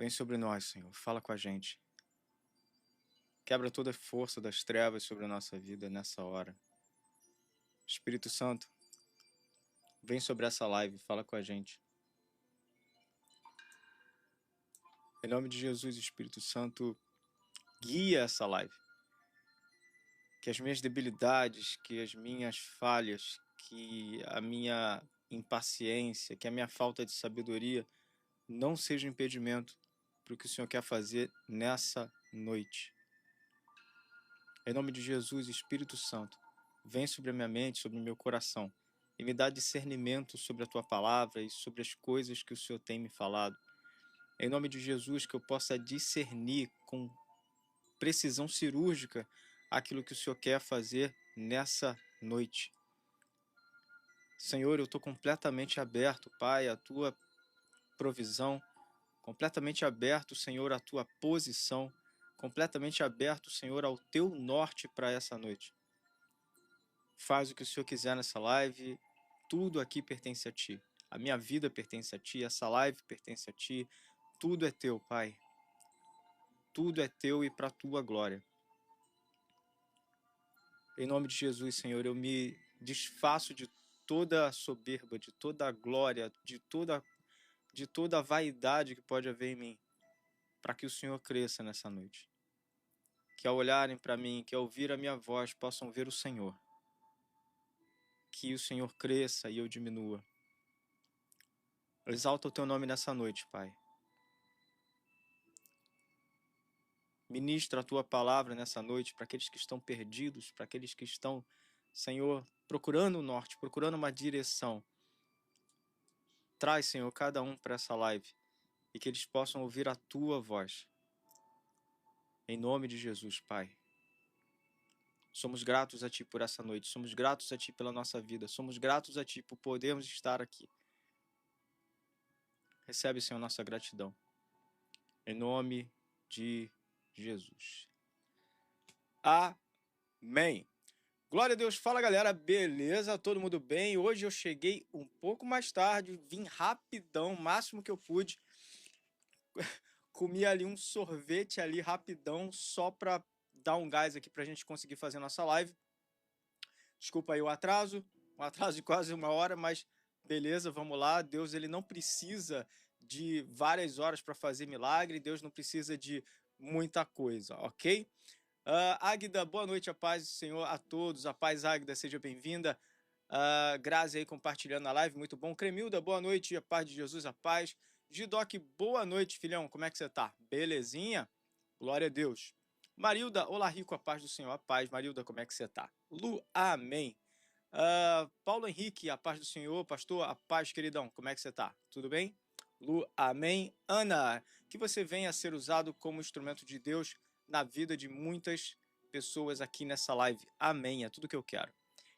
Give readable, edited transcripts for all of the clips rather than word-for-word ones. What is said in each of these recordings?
Vem sobre nós, Senhor. Fala com a gente. Quebra toda a força das trevas sobre a nossa vida nessa hora. Espírito Santo, vem sobre essa live. Fala com a gente. Em nome de Jesus, Espírito Santo, guia essa live. Que as minhas debilidades, que as minhas falhas, que a minha impaciência, que a minha falta de sabedoria não seja um impedimento para o que o Senhor quer fazer nessa noite. Em nome de Jesus, Espírito Santo, vem sobre a minha mente, sobre o meu coração e me dá discernimento sobre a Tua palavra e sobre as coisas que o Senhor tem me falado. Em nome de Jesus, que eu possa discernir com precisão cirúrgica aquilo que o Senhor quer fazer nessa noite. Senhor, eu estou completamente aberto, Pai, à Tua provisão, completamente aberto, Senhor, à Tua posição, completamente aberto, Senhor, ao Teu norte para essa noite. Faz o que o Senhor quiser nessa live, tudo aqui pertence a Ti. A minha vida pertence a Ti, essa live pertence a Ti, tudo é Teu, Pai. Tudo é Teu e para a Tua glória. Em nome de Jesus, Senhor, eu me desfaço de toda a soberba, de toda a glória, de toda a vaidade que pode haver em mim, para que o Senhor cresça nessa noite. Que ao olharem para mim, que ao ouvir a minha voz, possam ver o Senhor. Que o Senhor cresça e eu diminua. Exalta o Teu nome nessa noite, Pai. Ministra a Tua palavra nessa noite para aqueles que estão perdidos, para aqueles que estão, Senhor, procurando o norte, procurando uma direção. Traz, Senhor, cada um para essa live e que eles possam ouvir a Tua voz. Em nome de Jesus, Pai. Somos gratos a Ti por essa noite, somos gratos a Ti pela nossa vida, somos gratos a Ti por podermos estar aqui. Recebe, Senhor, nossa gratidão. Em nome de Jesus. Amém. Glória a Deus. Fala, galera. Beleza? Todo mundo bem? Hoje eu cheguei um pouco mais tarde, vim rapidão, o máximo que eu pude. Comi ali um sorvete ali rapidão, só para dar um gás aqui para a gente conseguir fazer nossa live. Desculpa aí o atraso, um atraso de quase 1 hora, mas beleza, vamos lá. Deus, ele não precisa de várias horas para fazer milagre, Deus não precisa de muita coisa, ok? Águida, boa noite, a paz do Senhor a todos. A paz, Águida, seja bem-vinda. Grazi aí compartilhando a live, muito bom. Cremilda, boa noite, a paz de Jesus, a paz. Gidoc, boa noite, filhão, como é que você tá? Belezinha? Glória a Deus. Marilda, olá, Rico, a paz do Senhor, a paz. Marilda, como é que você tá? Lu, amém. Paulo Henrique, a paz do Senhor, pastor, a paz, queridão, como é que você tá? Tudo bem? Lu, amém. Ana, que você venha a ser usado como instrumento de Deus na vida de muitas pessoas aqui nessa live. Amém, é tudo que eu quero.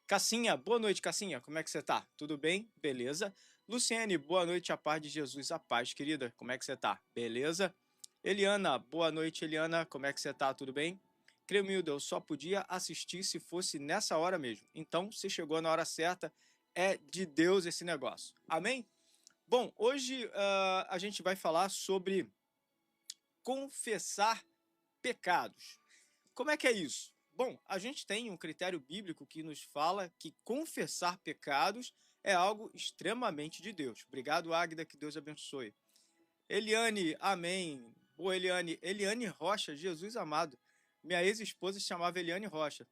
Cassinha, boa noite, Cassinha, como é que você tá? Tudo bem? Beleza? Luciene, boa noite, a paz de Jesus, a paz, querida, como é que você tá? Beleza? Eliana, boa noite, Eliana, como é que você tá? Tudo bem? Cremilda, eu só podia assistir se fosse nessa hora mesmo. Então, você chegou na hora certa, é de Deus esse negócio. Amém? Bom, hoje a gente vai falar sobre confessar pecados. Como é que é isso? Bom, a gente tem um critério bíblico que nos fala que confessar pecados é algo extremamente de Deus. Obrigado, Águida, que Deus abençoe. Eliane, amém. Boa, Eliane. Eliane Rocha, Jesus amado. Minha ex-esposa se chamava Eliane Rocha.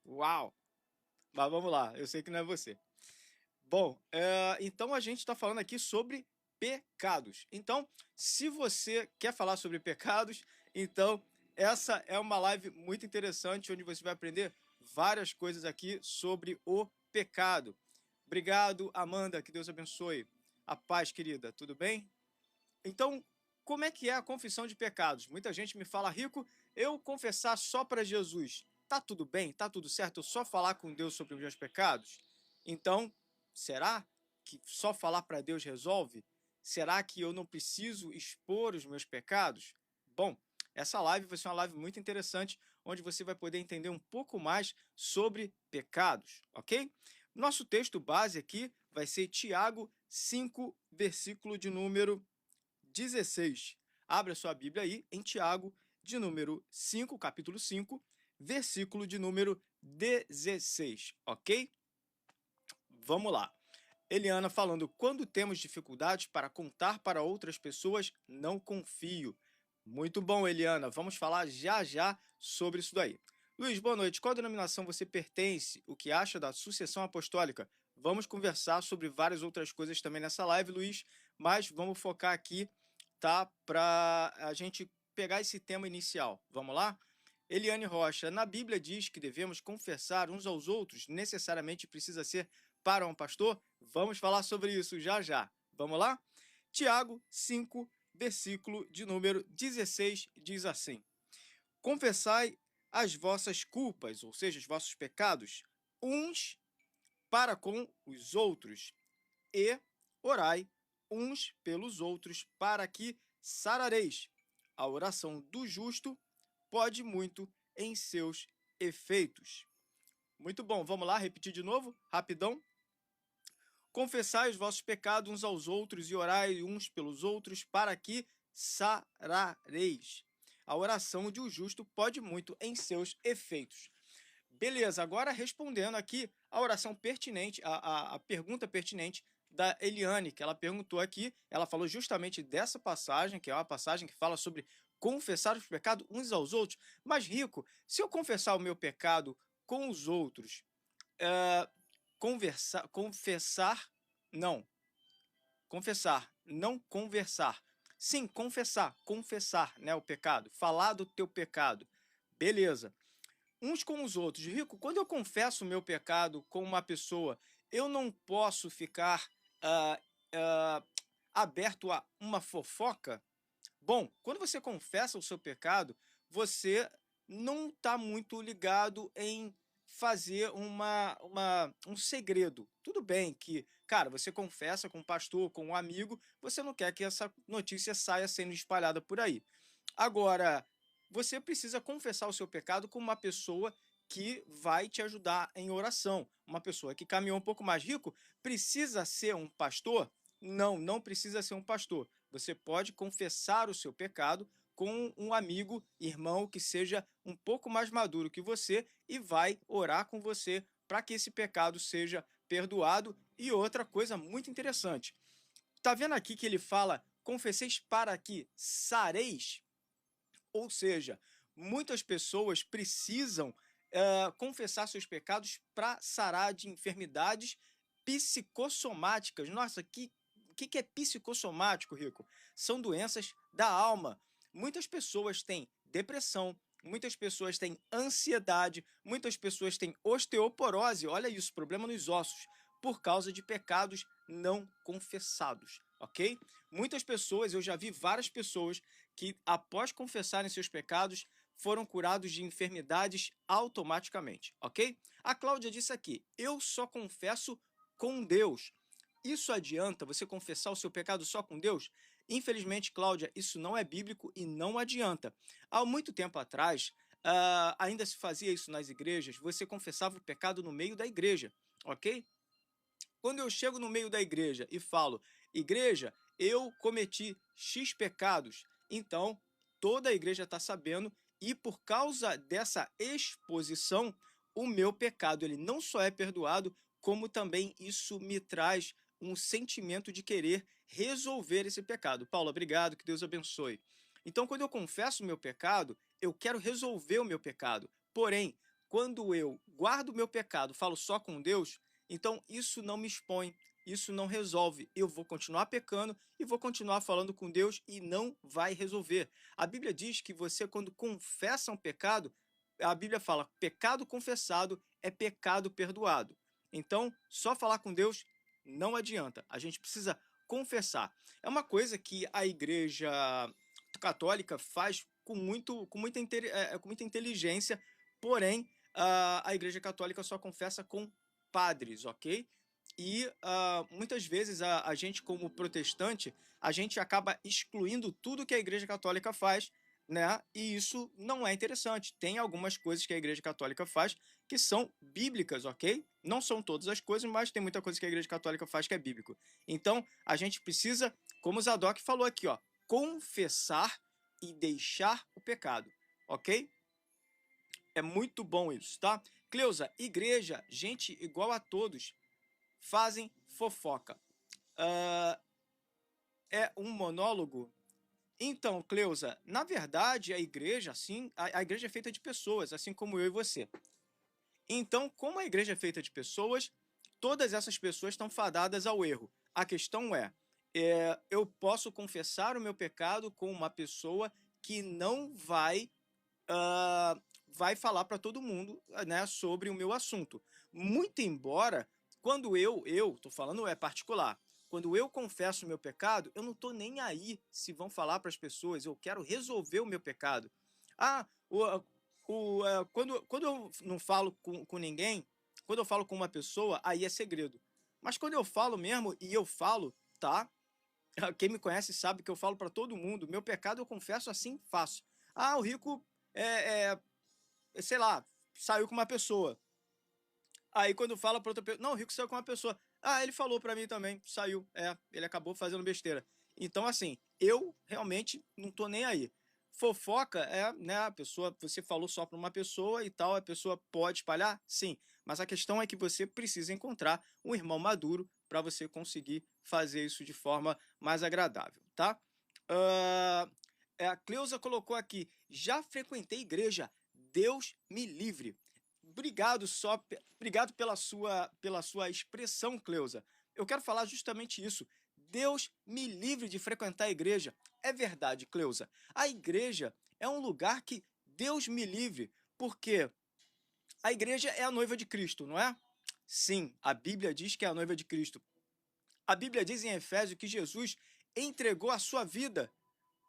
Uau! Mas vamos lá, eu sei que não é você. Bom, então a gente está falando aqui sobre pecados. Então, se você quer falar sobre pecados, então essa é uma live muito interessante, onde você vai aprender várias coisas aqui sobre o pecado. Obrigado, Amanda, que Deus abençoe. A paz, querida, tudo bem? Então, como é que é a confissão de pecados? Muita gente me fala, Rico, eu confessar só para Jesus. Tá tudo bem? Tá tudo certo? Eu só falar com Deus sobre os meus pecados? Então, será que só falar para Deus resolve? Será que eu não preciso expor os meus pecados? Bom, essa live vai ser uma live muito interessante, onde você vai poder entender um pouco mais sobre pecados, ok? Nosso texto base aqui vai ser Tiago 5, versículo de número 16. Abra sua Bíblia aí em Tiago, de número 5, capítulo 5, versículo de número 16, ok? Vamos lá. Eliana falando, quando temos dificuldades para contar para outras pessoas, não confio. Muito bom, Eliana. Vamos falar já já sobre isso daí. Luiz, boa noite. Qual denominação você pertence? O que acha da sucessão apostólica? Vamos conversar sobre várias outras coisas também nessa live, Luiz, mas vamos focar aqui, tá? Para a gente pegar esse tema inicial. Vamos lá? Eliane Rocha, na Bíblia diz que devemos confessar uns aos outros, necessariamente precisa ser para um pastor? Vamos falar sobre isso já já. Vamos lá? Tiago 5, versículo de número 16, diz assim: confessai as vossas culpas, ou seja, os vossos pecados, uns para com os outros, e orai uns pelos outros, para que sarareis. A oração do justo pode muito em seus efeitos. Muito bom, vamos lá, repetir de novo, rapidão. Confessai os vossos pecados uns aos outros e orai uns pelos outros, para que sarareis. A oração de um justo pode muito em seus efeitos. Beleza, agora respondendo aqui a oração pertinente, a pergunta pertinente da Eliane, que ela perguntou aqui, ela falou justamente dessa passagem, que é uma passagem que fala sobre confessar os pecados uns aos outros. Mas, Rico, se eu confessar o meu pecado com os outros, confessar, não conversar. Sim, confessar, né, o pecado, falar do teu pecado. Beleza. Uns com os outros. Rico, quando eu confesso o meu pecado com uma pessoa, eu não posso ficar aberto a uma fofoca? Bom, quando você confessa o seu pecado, você não está muito ligado em fazer um segredo. Tudo bem que, cara, você confessa com um pastor, com um amigo, você não quer que essa notícia saia sendo espalhada por aí. Agora, você precisa confessar o seu pecado com uma pessoa que vai te ajudar em oração, uma pessoa que caminhou um pouco mais rico. Precisa ser um pastor? Não, não precisa ser um pastor. Você pode confessar o seu pecado com um amigo, irmão, que seja um pouco mais maduro que você e vai orar com você para que esse pecado seja perdoado. E outra coisa muito interessante, tá vendo aqui que ele fala, confesseis para que sareis? Ou seja, muitas pessoas precisam confessar seus pecados para sarar de enfermidades psicossomáticas. Nossa, que é psicossomático, Rico? São doenças da alma. Muitas pessoas têm depressão, muitas pessoas têm ansiedade, muitas pessoas têm osteoporose, olha isso, problema nos ossos, por causa de pecados não confessados, ok? Muitas pessoas, eu já vi várias pessoas que, após confessarem seus pecados, foram curados de enfermidades automaticamente, ok? A Cláudia disse aqui, eu só confesso com Deus. Isso adianta você confessar o seu pecado só com Deus? Infelizmente, Cláudia, isso não é bíblico e não adianta. Há muito tempo atrás, ainda se fazia isso nas igrejas, você confessava o pecado no meio da igreja, ok? Quando eu chego no meio da igreja e falo, igreja, eu cometi X pecados, então toda a igreja está sabendo e por causa dessa exposição, o meu pecado ele não só é perdoado, como também isso me traz um sentimento de querer resolver esse pecado. Paulo, obrigado, que Deus abençoe. Então, quando eu confesso o meu pecado, eu quero resolver o meu pecado. Porém, quando eu guardo o meu pecado, falo só com Deus, então isso não me expõe, isso não resolve. Eu vou continuar pecando e vou continuar falando com Deus e não vai resolver. A Bíblia diz que você, quando confessa um pecado, a Bíblia fala, pecado confessado é pecado perdoado. Então, só falar com Deus não adianta. A gente precisa confessar. É uma coisa que a Igreja Católica faz com muita inteligência, porém, a Igreja Católica só confessa com padres, ok? E muitas vezes a gente, como protestante, a gente acaba excluindo tudo que a Igreja Católica faz, né? E isso não é interessante. Tem algumas coisas que a Igreja Católica faz que são bíblicas, ok? Não são todas as coisas, mas tem muita coisa que a Igreja Católica faz que é bíblico. Então, a gente precisa, como o Zadok falou aqui, ó, confessar e deixar o pecado, ok? É muito bom isso, tá? Cleusa, igreja, gente igual a todos, fazem fofoca. É um monólogo? Então, Cleusa, na verdade, a igreja, assim, a igreja é feita de pessoas, assim como eu e você. Então, como a igreja é feita de pessoas, todas essas pessoas estão fadadas ao erro. A questão eu posso confessar o meu pecado com uma pessoa que não vai falar para todo mundo, né, sobre o meu assunto. Muito embora, quando tô falando particular, quando eu confesso o meu pecado, eu não tô nem aí se vão falar para as pessoas, eu quero resolver o meu pecado. Ah, quando eu não falo com ninguém, quando eu falo com uma pessoa, aí é segredo. Mas quando eu falo mesmo, e eu falo, tá? Quem me conhece sabe que eu falo para todo mundo, meu pecado eu confesso assim, fácil. Ah, o Rico é, sei lá, saiu com uma pessoa. Aí quando fala para outra pessoa, não, o Rico saiu com uma pessoa. Ah, ele falou para mim também, saiu. Ele acabou fazendo besteira. Então, assim, eu realmente não tô nem aí. Fofoca né, a pessoa, você falou só para uma pessoa e tal, a pessoa pode espalhar? Sim. Mas a questão é que você precisa encontrar um irmão maduro para você conseguir fazer isso de forma mais agradável, tá? A Cleusa colocou aqui, já frequentei igreja, Deus me livre. Obrigado pela sua expressão, Cleusa. Eu quero falar justamente isso. Deus me livre de frequentar a igreja. É verdade, Cleusa. A igreja é um lugar que Deus me livre, porque a igreja é a noiva de Cristo, não é? Sim, a Bíblia diz que é a noiva de Cristo. A Bíblia diz em Efésios que Jesus entregou a sua vida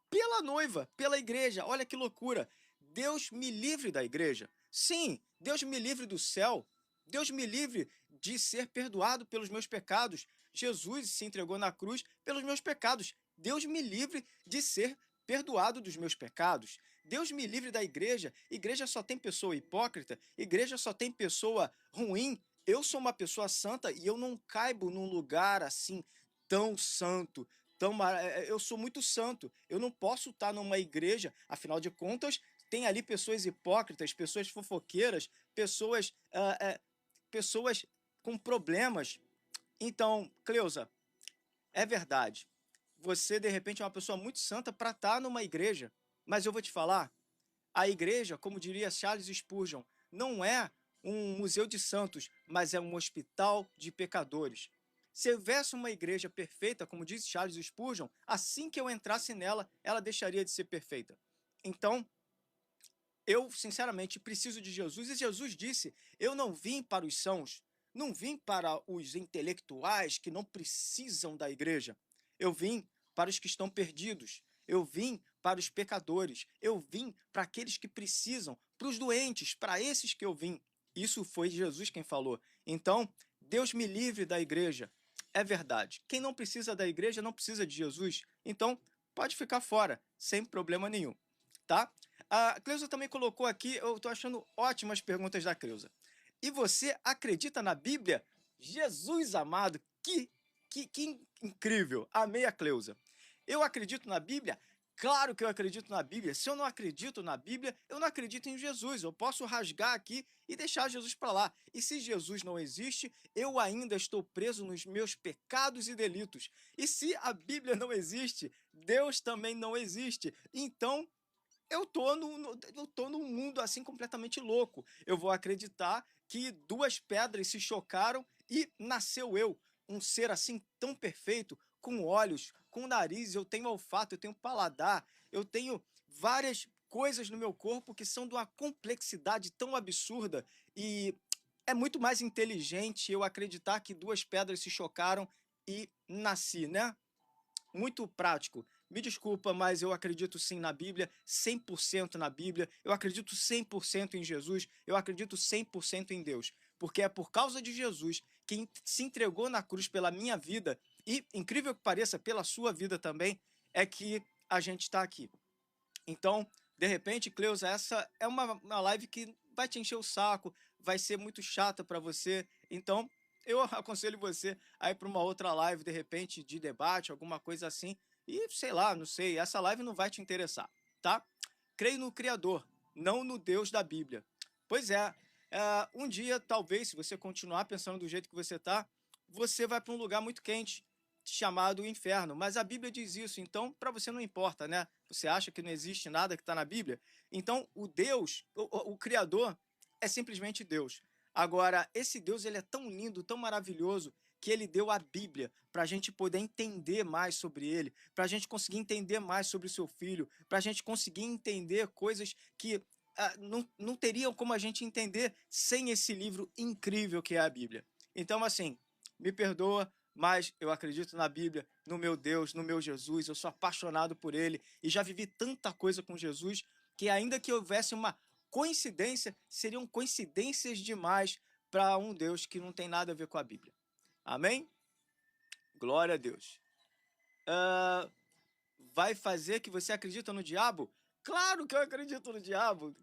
pela noiva, pela igreja. Olha que loucura. Deus me livre da igreja. Sim, Deus me livre do céu. Deus me livre de ser perdoado pelos meus pecados. Jesus se entregou na cruz pelos meus pecados. Deus me livre de ser perdoado dos meus pecados. Deus me livre da igreja. Igreja só tem pessoa hipócrita. Igreja só tem pessoa ruim. Eu sou uma pessoa santa e eu não caibo num lugar assim tão santo, eu sou muito santo, eu não posso estar numa igreja, afinal de contas, tem ali pessoas hipócritas, pessoas fofoqueiras, pessoas com problemas. Então, Cleusa, é verdade, você de repente é uma pessoa muito santa para estar numa igreja, mas eu vou te falar, a igreja, como diria Charles Spurgeon, não é um museu de santos, mas é um hospital de pecadores. Se houvesse uma igreja perfeita, como diz Charles Spurgeon, assim que eu entrasse nela, ela deixaria de ser perfeita. Então, eu, sinceramente, preciso de Jesus. E Jesus disse, eu não vim para os sãos, não vim para os intelectuais que não precisam da igreja. Eu vim para os que estão perdidos. Eu vim para os pecadores. Eu vim para aqueles que precisam, para os doentes, para esses que eu vim. Isso foi Jesus quem falou. Então, Deus me livre da igreja. É verdade. Quem não precisa da igreja não precisa de Jesus. Então, pode ficar fora, sem problema nenhum. Tá? A Cleusa também colocou aqui, eu estou achando ótimas perguntas da Cleusa. E você acredita na Bíblia? Jesus amado, que incrível! Amei a Cleusa. Eu acredito na Bíblia? Claro que eu acredito na Bíblia. Se eu não acredito na Bíblia, eu não acredito em Jesus. Eu posso rasgar aqui e deixar Jesus para lá. E se Jesus não existe, eu ainda estou preso nos meus pecados e delitos. E se a Bíblia não existe, Deus também não existe. Então, eu tô num mundo assim completamente louco. Eu vou acreditar que duas pedras se chocaram e nasceu eu, um ser assim tão perfeito, com olhos, com nariz, eu tenho olfato, eu tenho paladar, eu tenho várias coisas no meu corpo que são de uma complexidade tão absurda e é muito mais inteligente eu acreditar que duas pedras se chocaram e nasci, né? Muito prático. Me desculpa, mas eu acredito sim na Bíblia, 100% na Bíblia. Eu acredito 100% em Jesus. Eu acredito 100% em Deus. Porque é por causa de Jesus, que se entregou na cruz pela minha vida e, incrível que pareça, pela sua vida também, é que a gente está aqui. Então, de repente, Cleusa, essa é uma live que vai te encher o saco, vai ser muito chata para você. Então, eu aconselho você a ir para uma outra live, de repente, de debate, alguma coisa assim, e sei lá, não sei, essa live não vai te interessar, tá? Creio no Criador, não no Deus da Bíblia. Pois é, um dia, talvez, se você continuar pensando do jeito que você está, você vai para um lugar muito quente, chamado inferno. Mas a Bíblia diz isso, então para você não importa, né? Você acha que não existe nada que está na Bíblia? Então o Deus, o Criador, é simplesmente Deus. Agora, esse Deus ele é tão lindo, tão maravilhoso, que ele deu a Bíblia para a gente poder entender mais sobre ele, para a gente conseguir entender mais sobre o seu filho, para a gente conseguir entender coisas que não teriam como a gente entender sem esse livro incrível que é a Bíblia. Então, assim, me perdoa, mas eu acredito na Bíblia, no meu Deus, no meu Jesus, eu sou apaixonado por ele e já vivi tanta coisa com Jesus que ainda que houvesse uma coincidência, seriam coincidências demais para um Deus que não tem nada a ver com a Bíblia. Amém? Glória a Deus. Vai fazer que você acredita no diabo? Claro que eu acredito no diabo.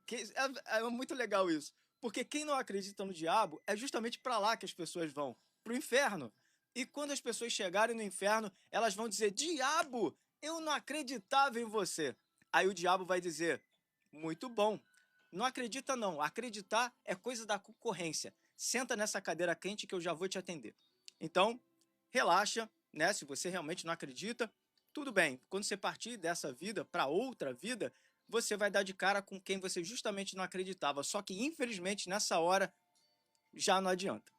É muito legal isso. Porque quem não acredita no diabo é justamente para lá que as pessoas vão, para o inferno. E quando as pessoas chegarem no inferno, elas vão dizer: diabo, eu não acreditava em você. Aí o diabo vai dizer: muito bom. Não acredita não. Acreditar é coisa da concorrência. Senta nessa cadeira quente que eu já vou te atender. Então, relaxa, né? Se você realmente não acredita, tudo bem. Quando você partir dessa vida para outra vida, você vai dar de cara com quem você justamente não acreditava. Só que, infelizmente, nessa hora, já não adianta.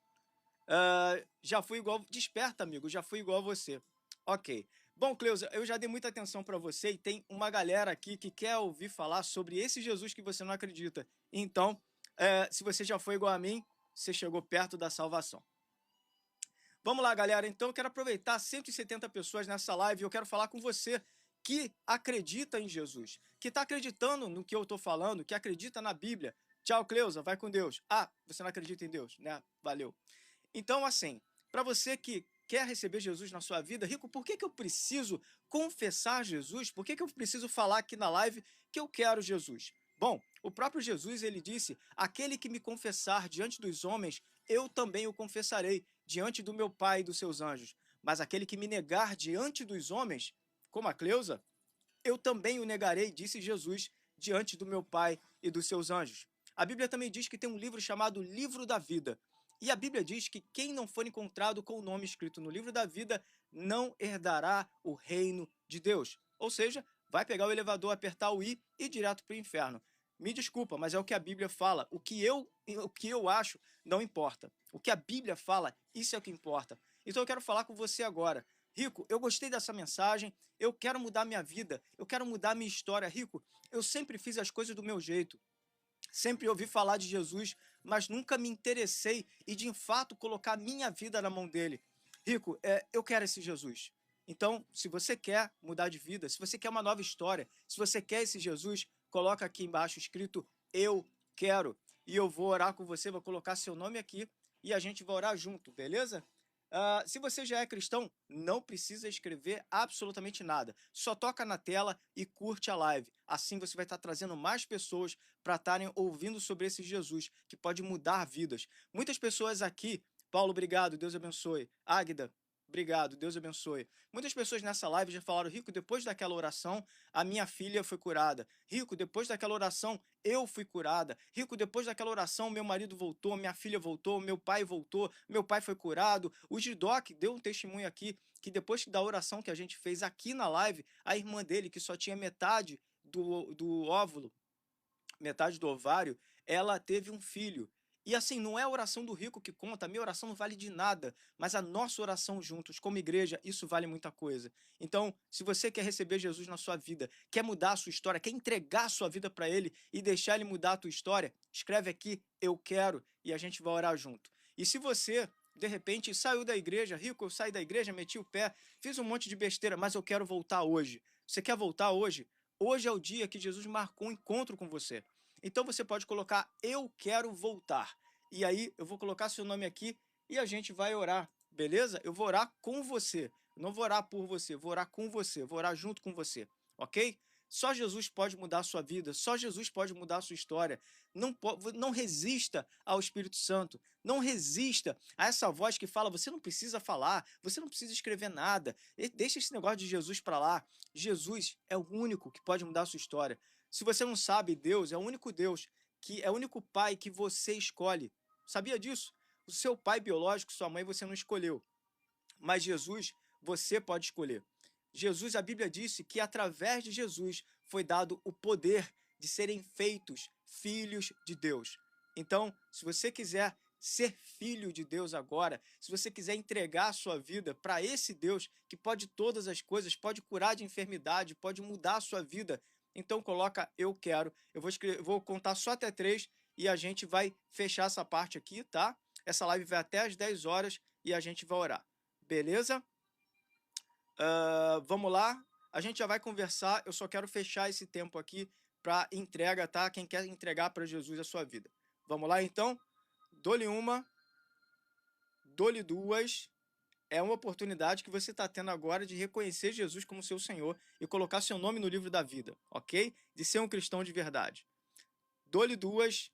Já fui igual... Desperta, amigo. Já fui igual a você. Ok. Bom, Cleusa, eu já dei muita atenção para você e tem uma galera aqui que quer ouvir falar sobre esse Jesus que você não acredita. Então, se você já foi igual a mim, você chegou perto da salvação. Vamos lá, galera. Então, eu quero aproveitar 170 pessoas nessa live e eu quero falar com você que acredita em Jesus, que está acreditando no que eu estou falando, que acredita na Bíblia. Tchau, Cleusa. Vai com Deus. Ah, você não acredita em Deus, né? Valeu. Então, assim, para você que quer receber Jesus na sua vida, Rico, por que eu preciso confessar Jesus? Por que eu preciso falar aqui na live que eu quero Jesus? Bom, o próprio Jesus, ele disse: aquele que me confessar diante dos homens, eu também o confessarei diante do meu Pai e dos seus anjos. Mas aquele que me negar diante dos homens, como a Cleusa, eu também o negarei, disse Jesus, diante do meu Pai e dos seus anjos. A Bíblia também diz que tem um livro chamado Livro da Vida. E a Bíblia diz que quem não for encontrado com o nome escrito no livro da vida não herdará o reino de Deus. Ou seja, vai pegar o elevador, apertar o I e ir direto para o inferno. Me desculpa, mas é o que a Bíblia fala. O que eu acho não importa. O que a Bíblia fala, isso é o que importa. Então eu quero falar com você agora. Rico, eu gostei dessa mensagem, eu quero mudar minha vida, eu quero mudar minha história. Rico, eu sempre fiz as coisas do meu jeito. Sempre ouvi falar de Jesus, mas nunca me interessei e de fato colocar minha vida na mão dele. Rico, eu quero esse Jesus. Então, se você quer mudar de vida, se você quer uma nova história, se você quer esse Jesus, coloca aqui embaixo escrito eu quero. E eu vou orar com você, vou colocar seu nome aqui e a gente vai orar junto, beleza? Se você já é cristão, não precisa escrever absolutamente nada. Só toca na tela e curte a live. Assim você vai estar trazendo mais pessoas para estarem ouvindo sobre esse Jesus, que pode mudar vidas. Muitas pessoas aqui, Paulo, obrigado, Deus abençoe. Águida, obrigado, Deus abençoe. Muitas pessoas nessa live já falaram: Rico, depois daquela oração, a minha filha foi curada. Rico, depois daquela oração, eu fui curada. Rico, depois daquela oração, meu marido voltou, minha filha voltou, meu pai voltou, meu pai foi curado. O Gidoc deu um testemunho aqui que depois da oração que a gente fez aqui na live, a irmã dele, que só tinha metade do óvulo, metade do ovário, ela teve um filho. E assim, não é a oração do rico que conta, a minha oração não vale de nada, mas a nossa oração juntos, como igreja, isso vale muita coisa. Então, se você quer receber Jesus na sua vida, quer mudar a sua história, quer entregar a sua vida para ele e deixar ele mudar a tua história, escreve aqui, eu quero, e a gente vai orar junto. E se você, de repente, saiu da igreja, Rico, eu saí da igreja, meti o pé, fiz um monte de besteira, mas eu quero voltar hoje. Você quer voltar hoje? Hoje é o dia que Jesus marcou um encontro com você. Então você pode colocar eu quero voltar. E aí eu vou colocar seu nome aqui e a gente vai orar, beleza? Eu vou orar com você. Não vou orar por você, vou orar com você, vou orar junto com você, ok? Só Jesus pode mudar a sua vida, só Jesus pode mudar a sua história. Não resista ao Espírito Santo, não resista a essa voz que fala, você não precisa falar, você não precisa escrever nada, deixa esse negócio de Jesus para lá. Jesus é o único que pode mudar a sua história. Se você não sabe, Deus é o único Deus, que é o único pai que você escolhe. Sabia disso? O seu pai biológico, sua mãe, você não escolheu. Mas Jesus, você pode escolher. Jesus, a Bíblia disse que através de Jesus foi dado o poder de serem feitos filhos de Deus. Então, se você quiser ser filho de Deus agora, se você quiser entregar a sua vida para esse Deus que pode todas as coisas, pode curar de enfermidade, pode mudar a sua vida, então coloca eu quero. Eu vou contar só até 3 e a gente vai fechar essa parte aqui, tá? Essa live vai até às 10 horas e a gente vai orar. Beleza? Vamos lá. A gente já vai conversar. Eu só quero fechar esse tempo aqui para entrega, tá? Quem quer entregar para Jesus a sua vida. Vamos lá, então? Dou-lhe uma. Dou-lhe duas. É uma oportunidade que você está tendo agora de reconhecer Jesus como seu Senhor e colocar seu nome no livro da vida, ok? De ser um cristão de verdade. Dou-lhe duas.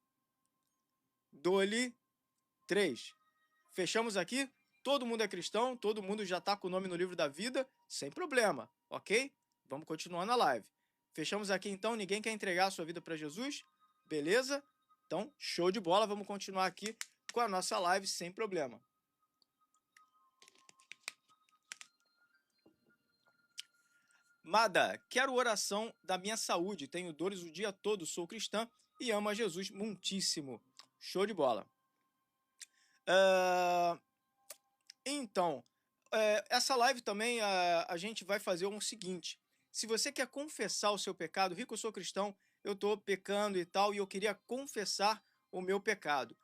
Dou-lhe três. Fechamos aqui? Todo mundo é cristão, todo mundo já está com o nome no livro da vida, sem problema, ok? Vamos continuar na live. Fechamos aqui então, ninguém quer entregar a sua vida para Jesus? Beleza? Então, show de bola, vamos continuar aqui com a nossa live sem problema. Mada, quero oração da minha saúde, tenho dores o dia todo, sou cristã e amo a Jesus muitíssimo. Show de bola. Então, essa live também a gente vai fazer o seguinte. Se você quer confessar o seu pecado, Rico, eu sou cristão, eu estou pecando e tal, e eu queria confessar o meu pecado.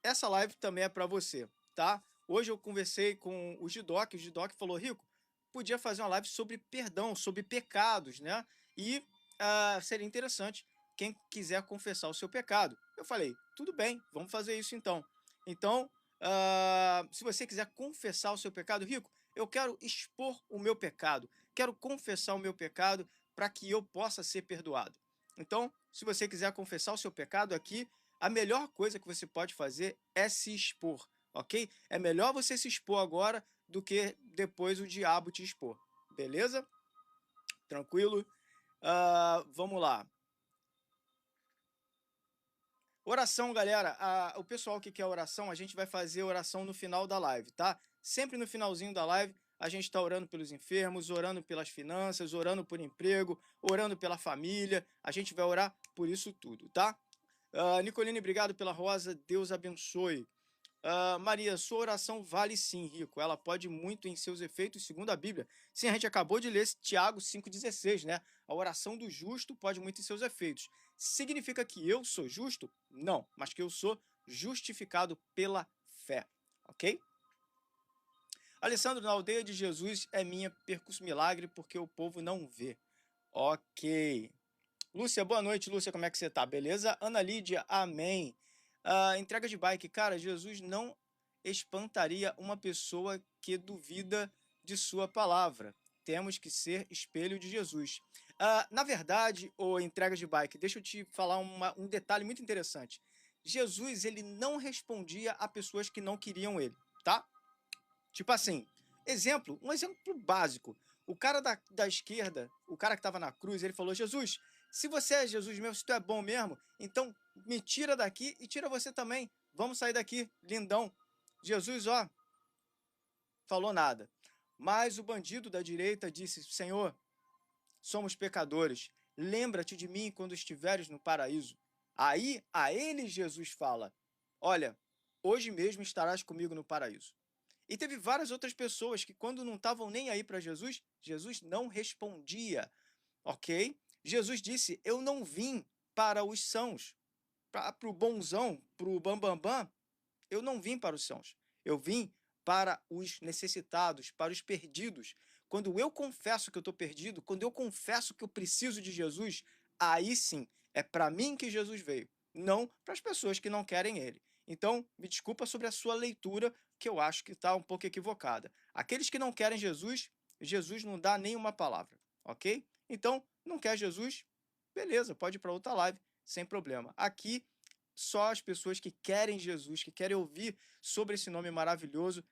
Essa live também é para você, tá? Hoje eu conversei com o Gidoc falou, Rico, podia fazer uma live sobre perdão, sobre pecados, né? E seria interessante quem quiser confessar o seu pecado. Eu falei, tudo bem, vamos fazer isso então. Então, se você quiser confessar o seu pecado, Rico, eu quero expor o meu pecado, quero confessar o meu pecado para que eu possa ser perdoado. Então, se você quiser confessar o seu pecado aqui, a melhor coisa que você pode fazer é se expor, ok? É melhor você se expor agora do que depois o diabo te expor, beleza? Tranquilo? Vamos lá. Oração, galera. O pessoal que quer oração, a gente vai fazer oração no final da live, tá? Sempre no finalzinho da live, a gente está orando pelos enfermos, orando pelas finanças, orando por emprego, orando pela família. A gente vai orar por isso tudo, tá? Nicoline, obrigado pela rosa. Deus abençoe. Maria, sua oração vale sim, Rico. Ela pode muito em seus efeitos, segundo a Bíblia. Sim, a gente acabou de ler Tiago 5,16, né? A oração do justo pode muito em seus efeitos. Significa que eu sou justo? Não, mas que eu sou justificado pela fé, ok? Alessandro, na aldeia de Jesus é minha, percurso milagre porque o povo não vê. Ok. Lúcia, boa noite, Lúcia, como é que você tá? Beleza? Ana Lídia, amém. Entrega de bike, cara, Jesus não espantaria uma pessoa que duvida de sua palavra. Temos que ser espelho de Jesus. Na verdade, o entrega de bike, deixa eu te falar um detalhe muito interessante. Jesus, ele não respondia a pessoas que não queriam ele, tá? Tipo assim, um exemplo básico. O cara da esquerda, o cara que estava na cruz, ele falou, Jesus, se você é Jesus mesmo, se tu é bom mesmo, então me tira daqui e tira você também. Vamos sair daqui, lindão. Jesus, ó, falou nada. Mas o bandido da direita disse, Senhor, somos pecadores. Lembra-te de mim quando estiveres no paraíso. Aí, a ele Jesus fala, olha, hoje mesmo estarás comigo no paraíso. E teve várias outras pessoas que, quando não estavam nem aí para Jesus, Jesus não respondia, ok? Jesus disse, eu não vim para os sãos, para o bonzão, para o bambambam, eu não vim para os sãos. Eu vim para os necessitados, para os perdidos. Quando eu confesso que eu estou perdido, quando eu confesso que eu preciso de Jesus, aí sim, é para mim que Jesus veio, não para as pessoas que não querem ele. Então, me desculpa sobre a sua leitura, que eu acho que está um pouco equivocada. Aqueles que não querem Jesus, Jesus não dá nenhuma palavra, ok? Então, não quer Jesus? Beleza, pode ir para outra live, sem problema. Aqui, só as pessoas que querem Jesus, que querem ouvir sobre esse nome maravilhoso,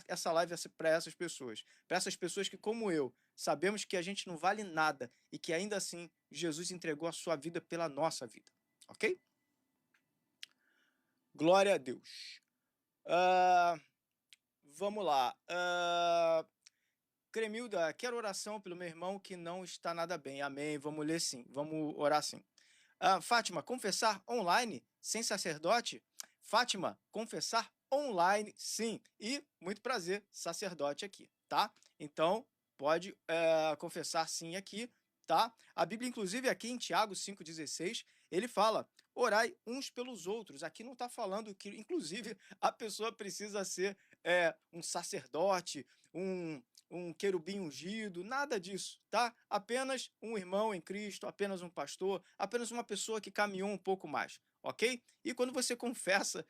essa live é para essas pessoas. Para essas pessoas que, como eu, sabemos que a gente não vale nada e que ainda assim Jesus entregou a sua vida pela nossa vida. Ok? Glória a Deus. Vamos lá. Cremilda, quero oração pelo meu irmão que não está nada bem. Amém. Vamos ler sim. Vamos orar sim. Fátima, confessar online sem sacerdote? Fátima, confessar online sim. E muito prazer, sacerdote aqui, tá? Então, pode confessar sim aqui, tá? A Bíblia, inclusive, aqui em Tiago 5,16, ele fala: orai uns pelos outros. Aqui não está falando que, inclusive, a pessoa precisa ser um sacerdote, um querubim ungido, nada disso, tá? Apenas um irmão em Cristo, apenas um pastor, apenas uma pessoa que caminhou um pouco mais, ok? E quando você confessa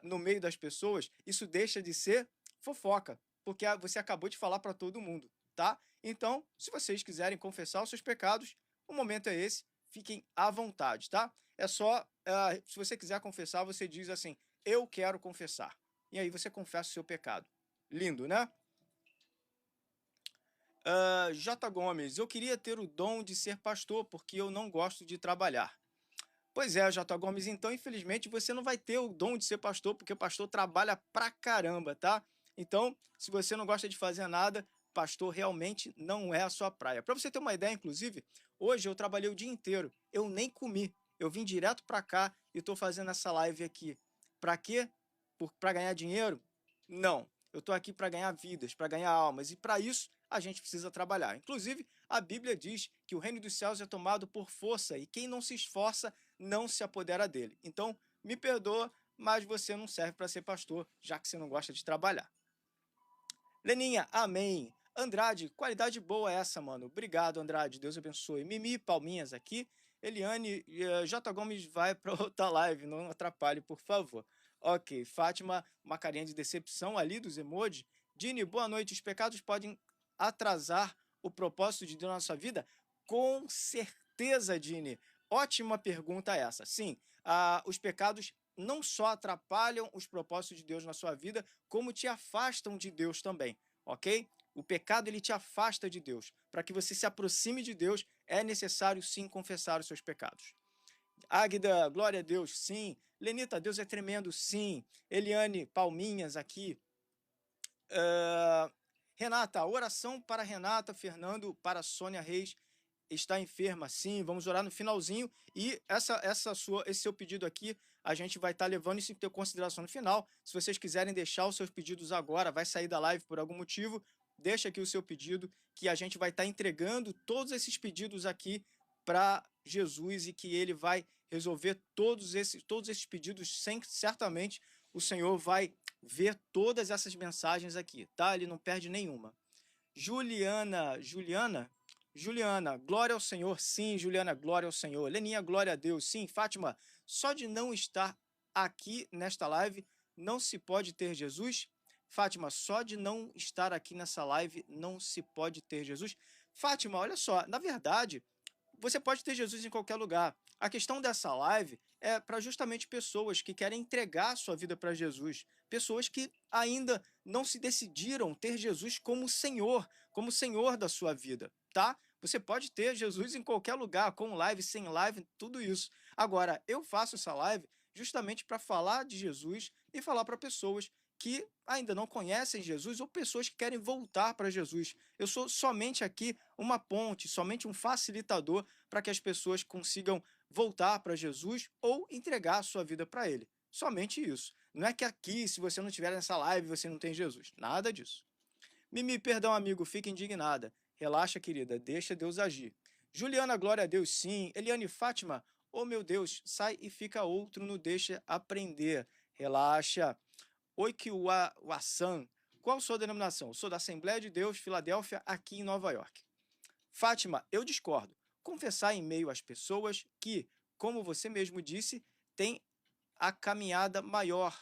no meio das pessoas, isso deixa de ser fofoca, porque você acabou de falar para todo mundo, tá? Então, se vocês quiserem confessar os seus pecados, o momento é esse, fiquem à vontade, tá? É só, se você quiser confessar, você diz assim, eu quero confessar. E aí você confessa o seu pecado. Lindo, né? J. Gomes, eu queria ter o dom de ser pastor, porque eu não gosto de trabalhar. Pois é, J. Gomes, então infelizmente você não vai ter o dom de ser pastor, porque o pastor trabalha pra caramba, tá? Então, se você não gosta de fazer nada, pastor realmente não é a sua praia. Para você ter uma ideia, inclusive, hoje eu trabalhei o dia inteiro, eu nem comi, eu vim direto pra cá e tô fazendo essa live aqui. Pra quê? Pra ganhar dinheiro? Não, eu tô aqui para ganhar vidas, para ganhar almas, e para isso a gente precisa trabalhar. Inclusive, a Bíblia diz que o reino dos céus é tomado por força, e quem não se esforça não se apodera dele. Então, me perdoa, mas você não serve para ser pastor, já que você não gosta de trabalhar. Leninha, amém. Andrade, qualidade boa essa, mano. Obrigado, Andrade. Deus abençoe. Mimi, palminhas aqui. Eliane, J. Gomes vai para outra live. Não atrapalhe, por favor. Ok. Fátima, uma carinha de decepção ali dos emojis. Dini, boa noite. Os pecados podem atrasar o propósito de Deus na nossa vida? Com certeza, Dini. Ótima pergunta essa. Sim, os pecados não só atrapalham os propósitos de Deus na sua vida, como te afastam de Deus também, ok? O pecado, ele te afasta de Deus. Para que você se aproxime de Deus, é necessário sim confessar os seus pecados. Águida, glória a Deus, sim. Lenita, Deus é tremendo, sim. Eliane, palminhas aqui. Renata, oração para Renata, Fernando, para Sônia Reis, está enferma, sim, vamos orar no finalzinho, e esse seu pedido aqui, a gente vai estar levando isso em consideração no final. Se vocês quiserem deixar os seus pedidos agora, vai sair da live por algum motivo, deixa aqui o seu pedido, que a gente vai estar entregando todos esses pedidos aqui para Jesus, e que ele vai resolver todos esses pedidos, certamente o Senhor vai ver todas essas mensagens aqui, tá? Ele não perde nenhuma. Juliana, glória ao Senhor, sim, Juliana, glória ao Senhor. Leninha, glória a Deus, sim. Fátima, só de não estar aqui nesta live, não se pode ter Jesus? Fátima, só de não estar aqui nessa live, não se pode ter Jesus? Fátima, olha só, na verdade, você pode ter Jesus em qualquer lugar. A questão dessa live é para justamente pessoas que querem entregar a sua vida para Jesus, pessoas que ainda não se decidiram ter Jesus como Senhor da sua vida, tá? Você pode ter Jesus em qualquer lugar, com live, sem live, tudo isso. Agora, eu faço essa live justamente para falar de Jesus e falar para pessoas que ainda não conhecem Jesus ou pessoas que querem voltar para Jesus. Eu sou somente aqui uma ponte, somente um facilitador para que as pessoas consigam voltar para Jesus ou entregar a sua vida para Ele. Somente isso. Não é que aqui, se você não estiver nessa live, você não tem Jesus. Nada disso. Mimi, perdão, amigo, fica indignada. Relaxa, querida, deixa Deus agir. Juliana, glória a Deus, sim. Eliane, Fátima, oh meu Deus, sai e fica outro no deixa aprender. Relaxa. Oi, Wassan. Qual sua denominação? Sou da Assembleia de Deus, Filadélfia, aqui em Nova York. Fátima, eu discordo. Confessar em meio às pessoas que, como você mesmo disse, tem a caminhada maior,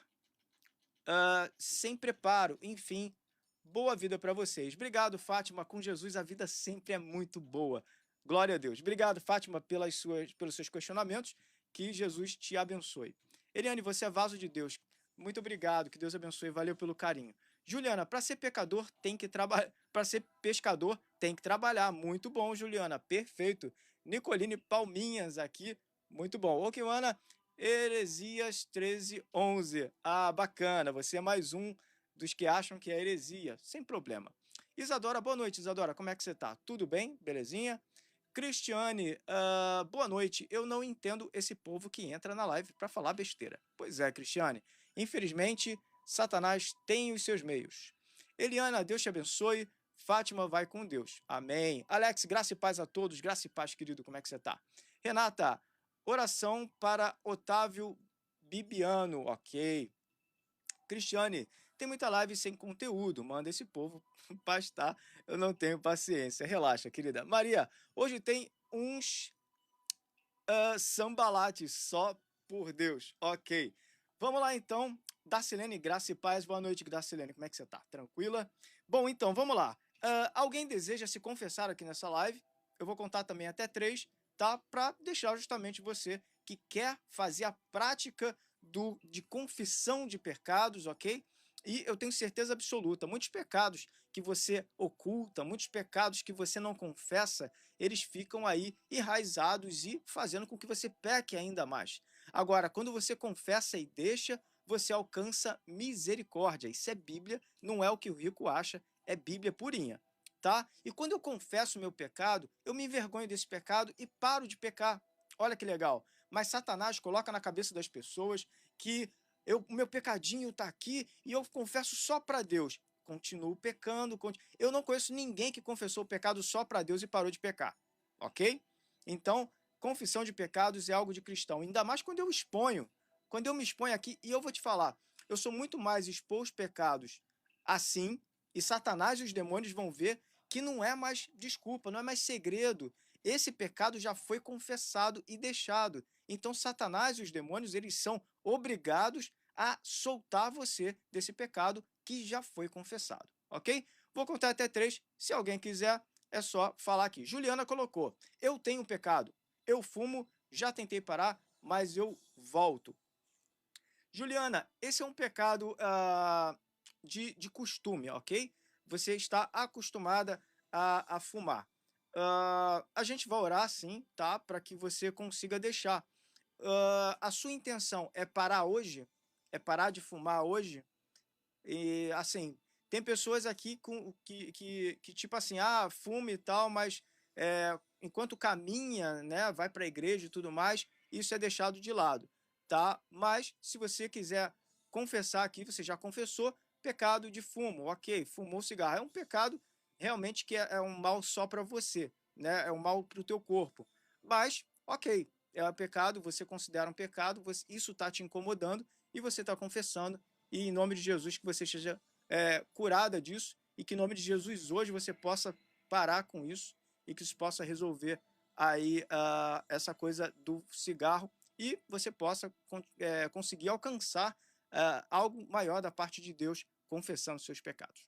sem preparo, enfim, boa vida para vocês. Obrigado, Fátima. Com Jesus a vida sempre é muito boa. Glória a Deus. Obrigado, Fátima, pelos seus questionamentos. Que Jesus te abençoe. Eliane, você é vaso de Deus. Muito obrigado, que Deus abençoe. Valeu pelo carinho. Juliana, para ser pecador tem que trabalhar. Para ser pescador tem que trabalhar. Muito bom, Juliana. Perfeito. Nicoline Palminhas aqui. Muito bom. Ô, Kiwana, Heresias 13:11. Ah, bacana. Você é mais um dos que acham que é heresia. Sem problema. Isadora, boa noite, Isadora. Como é que você tá? Tudo bem? Belezinha? Cristiane, boa noite. Eu não entendo esse povo que entra na live para falar besteira. Pois é, Cristiane. Infelizmente, Satanás tem os seus meios. Eliana, Deus te abençoe. Fátima, vai com Deus. Amém. Alex, graça e paz a todos. Graça e paz, querido. Como é que você tá? Renata, oração para Otávio Bibiano. Ok. Cristiane, tem muita live sem conteúdo. Manda esse povo pastar. Eu não tenho paciência. Relaxa, querida. Maria, hoje tem uns sambalates, só por Deus. Ok. Vamos lá, então. Darcilene, graça e paz. Boa noite, Darcilene. Como é que você tá? Tranquila? Bom, então, vamos lá. Alguém deseja se confessar aqui nessa live? Eu vou contar também até 3, tá? Para deixar justamente você que quer fazer a prática de confissão de pecados, ok? E eu tenho certeza absoluta, muitos pecados que você oculta, muitos pecados que você não confessa, eles ficam aí enraizados e fazendo com que você peque ainda mais. Agora, quando você confessa e deixa, você alcança misericórdia. Isso é Bíblia, não é o que o rico acha, é Bíblia purinha, tá? E quando eu confesso o meu pecado, eu me envergonho desse pecado e paro de pecar. Olha que legal. Mas Satanás coloca na cabeça das pessoas que o meu pecadinho está aqui e eu confesso só para Deus. Continuo pecando. Eu não conheço ninguém que confessou o pecado só para Deus e parou de pecar, ok? Então, confissão de pecados é algo de cristão, ainda mais quando eu exponho. Quando eu me exponho aqui, e eu vou te falar, eu sou muito mais expor os pecados assim, e Satanás e os demônios vão ver que não é mais desculpa, não é mais segredo. Esse pecado já foi confessado e deixado. Então, Satanás e os demônios, eles são obrigados a soltar você desse pecado que já foi confessado, ok? Vou contar até 3. Se alguém quiser, é só falar aqui. Juliana colocou: eu tenho um pecado, eu fumo, já tentei parar, mas eu volto. Juliana, esse é um pecado de costume, ok? Você está acostumada a fumar. A gente vai orar sim, tá? Para que você consiga deixar. A sua intenção é parar hoje? É parar de fumar hoje? E assim, tem pessoas aqui que tipo assim, fuma e tal, mas enquanto caminha, né, vai para a igreja e tudo mais, isso é deixado de lado, tá? Mas se você quiser confessar aqui, você já confessou, pecado de fumo, ok, fumou cigarro, é um pecado realmente que é um mal só para você, né? É um mal para o teu corpo, mas ok, é um pecado, você considera um pecado, isso está te incomodando e você está confessando, e em nome de Jesus que você seja curada disso e que em nome de Jesus hoje você possa parar com isso e que isso possa resolver aí essa coisa do cigarro e você possa conseguir alcançar algo maior da parte de Deus confessando seus pecados.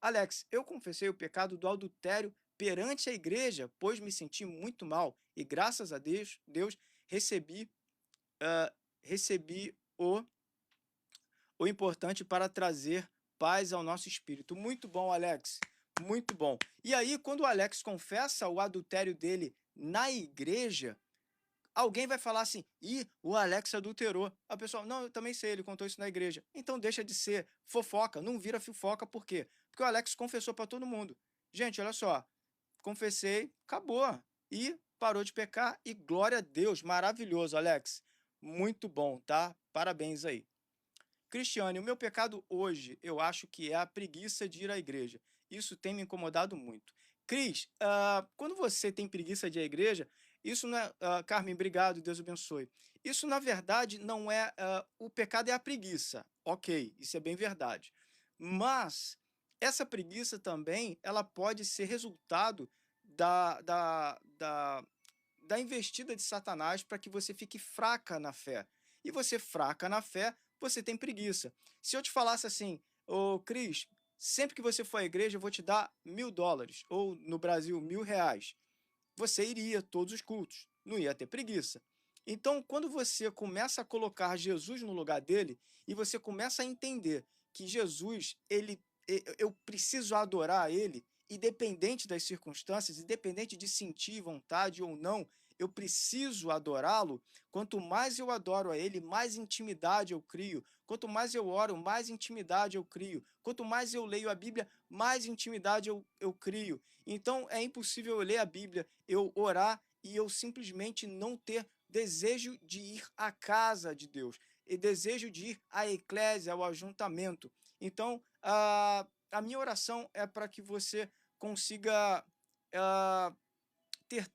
Alex, eu confessei o pecado do adultério perante a igreja, pois me senti muito mal e graças a Deus recebi, recebi o importante para trazer paz ao nosso espírito. Muito bom, Alex. Muito bom. E aí, quando o Alex confessa o adultério dele na igreja, alguém vai falar assim: o Alex adulterou. A pessoa, não, eu também sei, ele contou isso na igreja. Então deixa de ser fofoca, não vira fofoca, por quê? Porque o Alex confessou para todo mundo. Gente, olha só, confessei, acabou. E parou de pecar, e glória a Deus, maravilhoso, Alex. Muito bom, tá? Parabéns aí. Cristiane, o meu pecado hoje, eu acho que é a preguiça de ir à igreja. Isso tem me incomodado muito. Cris, quando você tem preguiça de ir à igreja, isso não é... Carmen, obrigado, Deus abençoe. Isso, na verdade, não é... o pecado é a preguiça. Ok, isso é bem verdade. Mas essa preguiça também, ela pode ser resultado da investida de Satanás para que você fique fraca na fé. E você fraca na fé, você tem preguiça. Se eu te falasse assim, Cris, sempre que você for à igreja, eu vou te dar $1.000, ou no Brasil, R$ 1.000. você iria todos os cultos, não ia ter preguiça. Então, quando você começa a colocar Jesus no lugar dele e você começa a entender que Jesus, eu preciso adorar ele, independente das circunstâncias, independente de sentir vontade ou não, eu preciso adorá-lo. Quanto mais eu adoro a ele, mais intimidade eu crio. Quanto mais eu oro, mais intimidade eu crio. Quanto mais eu leio a Bíblia, mais intimidade eu crio. Então é impossível eu ler a Bíblia, eu orar e eu simplesmente não ter desejo de ir à casa de Deus, e desejo de ir à eclésia, ao ajuntamento. Então, a minha oração é para que você consiga ah, ter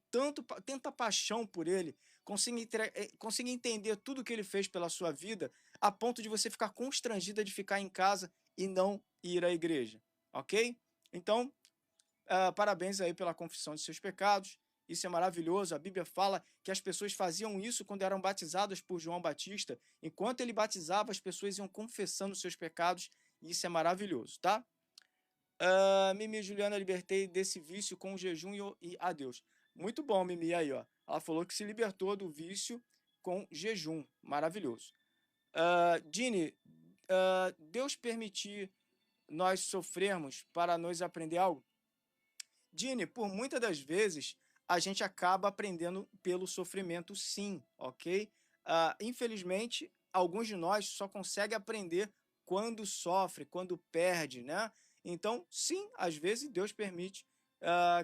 tanta paixão por ele, consiga entender tudo que ele fez pela sua vida, a ponto de você ficar constrangida de ficar em casa e não ir à igreja, ok? Então, parabéns aí pela confissão de seus pecados. Isso é maravilhoso. A Bíblia fala que as pessoas faziam isso quando eram batizadas por João Batista. Enquanto ele batizava, as pessoas iam confessando seus pecados. E isso é maravilhoso, tá? Mimi e Juliana, libertei desse vício com o jejum e a Deus. Muito bom, Mimi, aí, ó. Ela falou que se libertou do vício com jejum. Maravilhoso. Dini, Deus permitir nós sofrermos para nos aprender algo? Dini, por muitas das vezes, a gente acaba aprendendo pelo sofrimento, sim, ok? Infelizmente, alguns de nós só conseguem aprender quando sofre, quando perde, né? Então, sim, às vezes Deus permite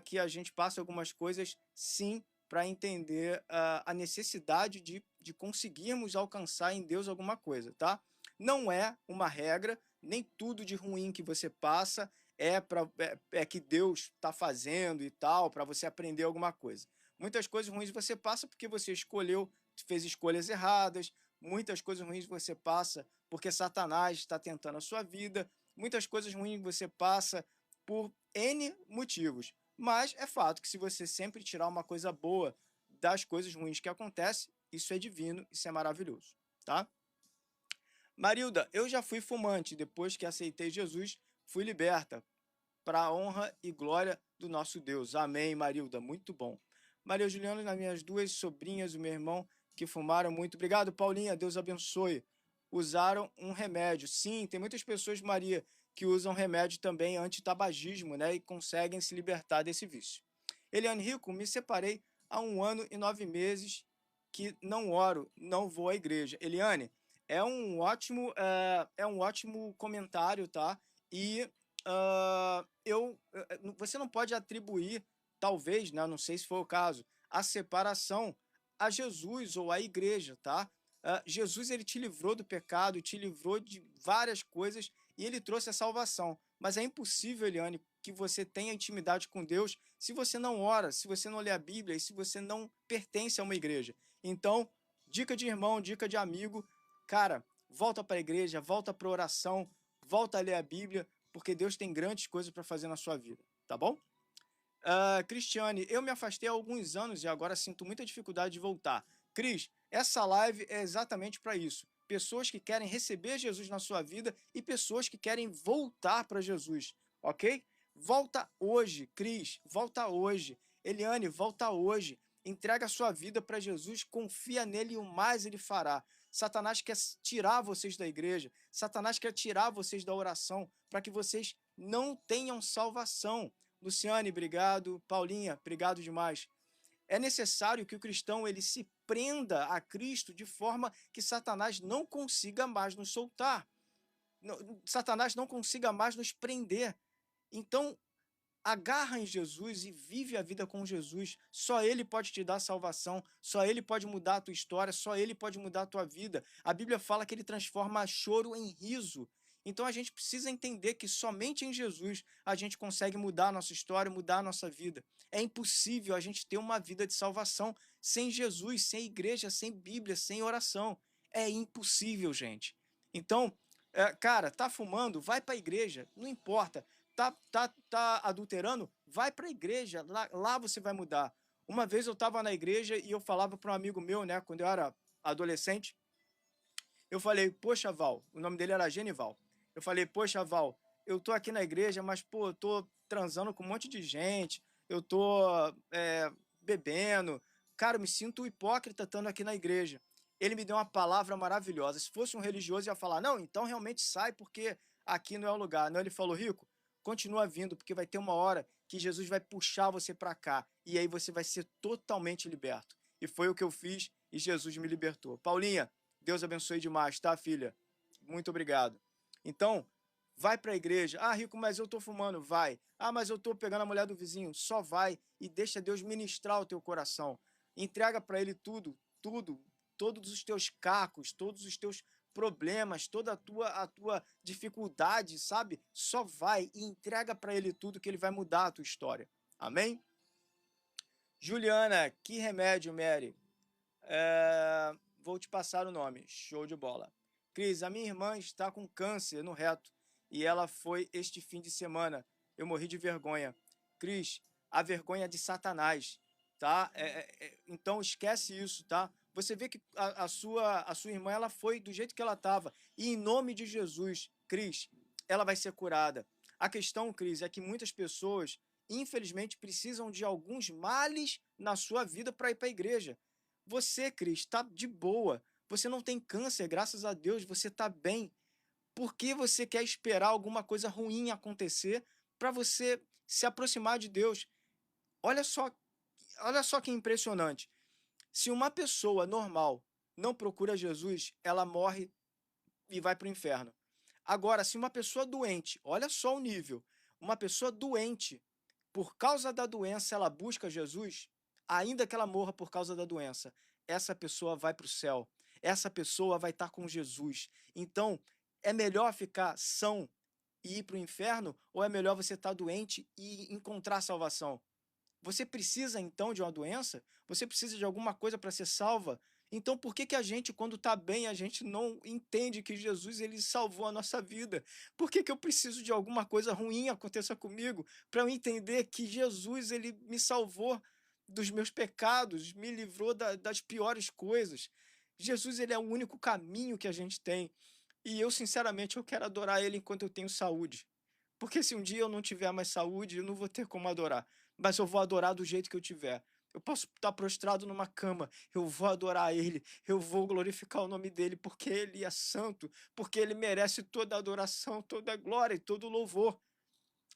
que a gente passe algumas coisas, sim, para entender a necessidade de conseguirmos alcançar em Deus alguma coisa, tá? Não é uma regra, nem tudo de ruim que você passa é que Deus está fazendo e tal, para você aprender alguma coisa. Muitas coisas ruins você passa porque você escolheu, fez escolhas erradas, muitas coisas ruins você passa porque Satanás está tentando a sua vida, muitas coisas ruins você passa por N motivos. Mas é fato que se você sempre tirar uma coisa boa das coisas ruins que acontecem, isso é divino, isso é maravilhoso, tá? Marilda, eu já fui fumante, depois que aceitei Jesus, fui liberta, para a honra e glória do nosso Deus. Amém, Marilda, muito bom. Maria Juliana, nas minhas duas sobrinhas, o meu irmão, que fumaram muito. Obrigado, Paulinha, Deus abençoe. Usaram um remédio. Sim, tem muitas pessoas, Maria, que usam remédio também anti-tabagismo, né, e conseguem se libertar desse vício. Eliane Rico, me separei há 1 ano e 9 meses que não oro, não vou à igreja. Eliane, é um ótimo comentário, tá? E você não pode atribuir, talvez, né, não sei se foi o caso, a separação a Jesus ou à igreja, tá? Jesus, ele te livrou do pecado, te livrou de várias coisas e ele trouxe a salvação. Mas é impossível, Eliane, que você tenha intimidade com Deus se você não ora, se você não lê a Bíblia e se você não pertence a uma igreja. Então, dica de irmão, dica de amigo, cara, volta para a igreja, volta para a oração, volta a ler a Bíblia, porque Deus tem grandes coisas para fazer na sua vida, tá bom? Cristiane, eu me afastei há alguns anos e agora sinto muita dificuldade de voltar. Cris, essa live é exatamente para isso. Pessoas que querem receber Jesus na sua vida e pessoas que querem voltar para Jesus, ok? Volta hoje, Cris, volta hoje. Eliane, volta hoje. Entrega a sua vida para Jesus, confia nele e o mais ele fará. Satanás quer tirar vocês da igreja, Satanás quer tirar vocês da oração para que vocês não tenham salvação. Luciane, obrigado. Paulinha, obrigado demais. É necessário que o cristão ele se prenda a Cristo de forma que Satanás não consiga mais nos soltar. Satanás não consiga mais nos prender. Então, agarra em Jesus e vive a vida com Jesus. Só Ele pode te dar salvação, só Ele pode mudar a tua história, só Ele pode mudar a tua vida. A Bíblia fala que Ele transforma choro em riso. Então a gente precisa entender que somente em Jesus a gente consegue mudar a nossa história, mudar a nossa vida. É impossível a gente ter uma vida de salvação sem Jesus, sem igreja, sem Bíblia, sem oração. É impossível, gente. Então, cara, tá fumando? Vai para a igreja, não importa. Tá adulterando? Vai para a igreja, lá você vai mudar. Uma vez eu estava na igreja e eu falava para um amigo meu, né, quando eu era adolescente, eu falei, poxa, Val, o nome dele era Genival. Eu falei, poxa, Val, eu tô aqui na igreja, mas, pô, eu tô transando com um monte de gente, eu tô bebendo. Cara, eu me sinto hipócrita estando aqui na igreja. Ele me deu uma palavra maravilhosa. Se fosse um religioso, ia falar, não, então realmente sai, porque aqui não é o lugar. Não, ele falou, Rico, continua vindo, porque vai ter uma hora que Jesus vai puxar você para cá, e aí você vai ser totalmente liberto. E foi o que eu fiz, e Jesus me libertou. Paulinha, Deus abençoe demais, tá, filha? Muito obrigado. Então, vai para a igreja. Ah, Rico, mas eu tô fumando. Vai. Ah, mas eu tô pegando a mulher do vizinho. Só vai e deixa Deus ministrar o teu coração. Entrega para ele tudo, tudo, todos os teus cacos, todos os teus problemas, toda a tua dificuldade, sabe? Só vai e entrega para ele tudo que ele vai mudar a tua história. Amém? Juliana, que remédio, Mary? Vou te passar o nome. Show de bola. Cris, a minha irmã está com câncer no reto e ela foi este fim de semana. Eu morri de vergonha. Cris, a vergonha é de Satanás, tá? Então esquece isso, tá? Você vê que a sua irmã ela foi do jeito que ela estava. E em nome de Jesus, Cris, ela vai ser curada. A questão, Cris, é que muitas pessoas, infelizmente, precisam de alguns males na sua vida para ir para a igreja. Você, Cris, está de boa. Você não tem câncer, graças a Deus, você está bem. Por que você quer esperar alguma coisa ruim acontecer para você se aproximar de Deus? Olha só, olha só que impressionante. Se uma pessoa normal não procura Jesus, ela morre e vai para o inferno. Agora, se uma pessoa doente, olha só o nível, uma pessoa doente, por causa da doença, ela busca Jesus, ainda que ela morra por causa da doença, essa pessoa vai para o céu, essa pessoa vai estar com Jesus. Então, é melhor ficar são e ir para o inferno, ou é melhor você estar doente e encontrar salvação? Você precisa então de uma doença? Você precisa de alguma coisa para ser salva? Então por que que a gente, quando está bem, a gente não entende que Jesus ele salvou a nossa vida? Por que que eu preciso de alguma coisa ruim aconteça comigo para eu entender que Jesus ele me salvou dos meus pecados, me livrou das piores coisas? Jesus ele é o único caminho que a gente tem. E eu, sinceramente, eu quero adorar ele enquanto eu tenho saúde. Porque se um dia eu não tiver mais saúde, eu não vou ter como adorar. Mas eu vou adorar do jeito que eu tiver. Eu posso estar prostrado numa cama, eu vou adorar Ele, eu vou glorificar o nome dEle, porque Ele é santo, porque Ele merece toda a adoração, toda a glória e todo o louvor.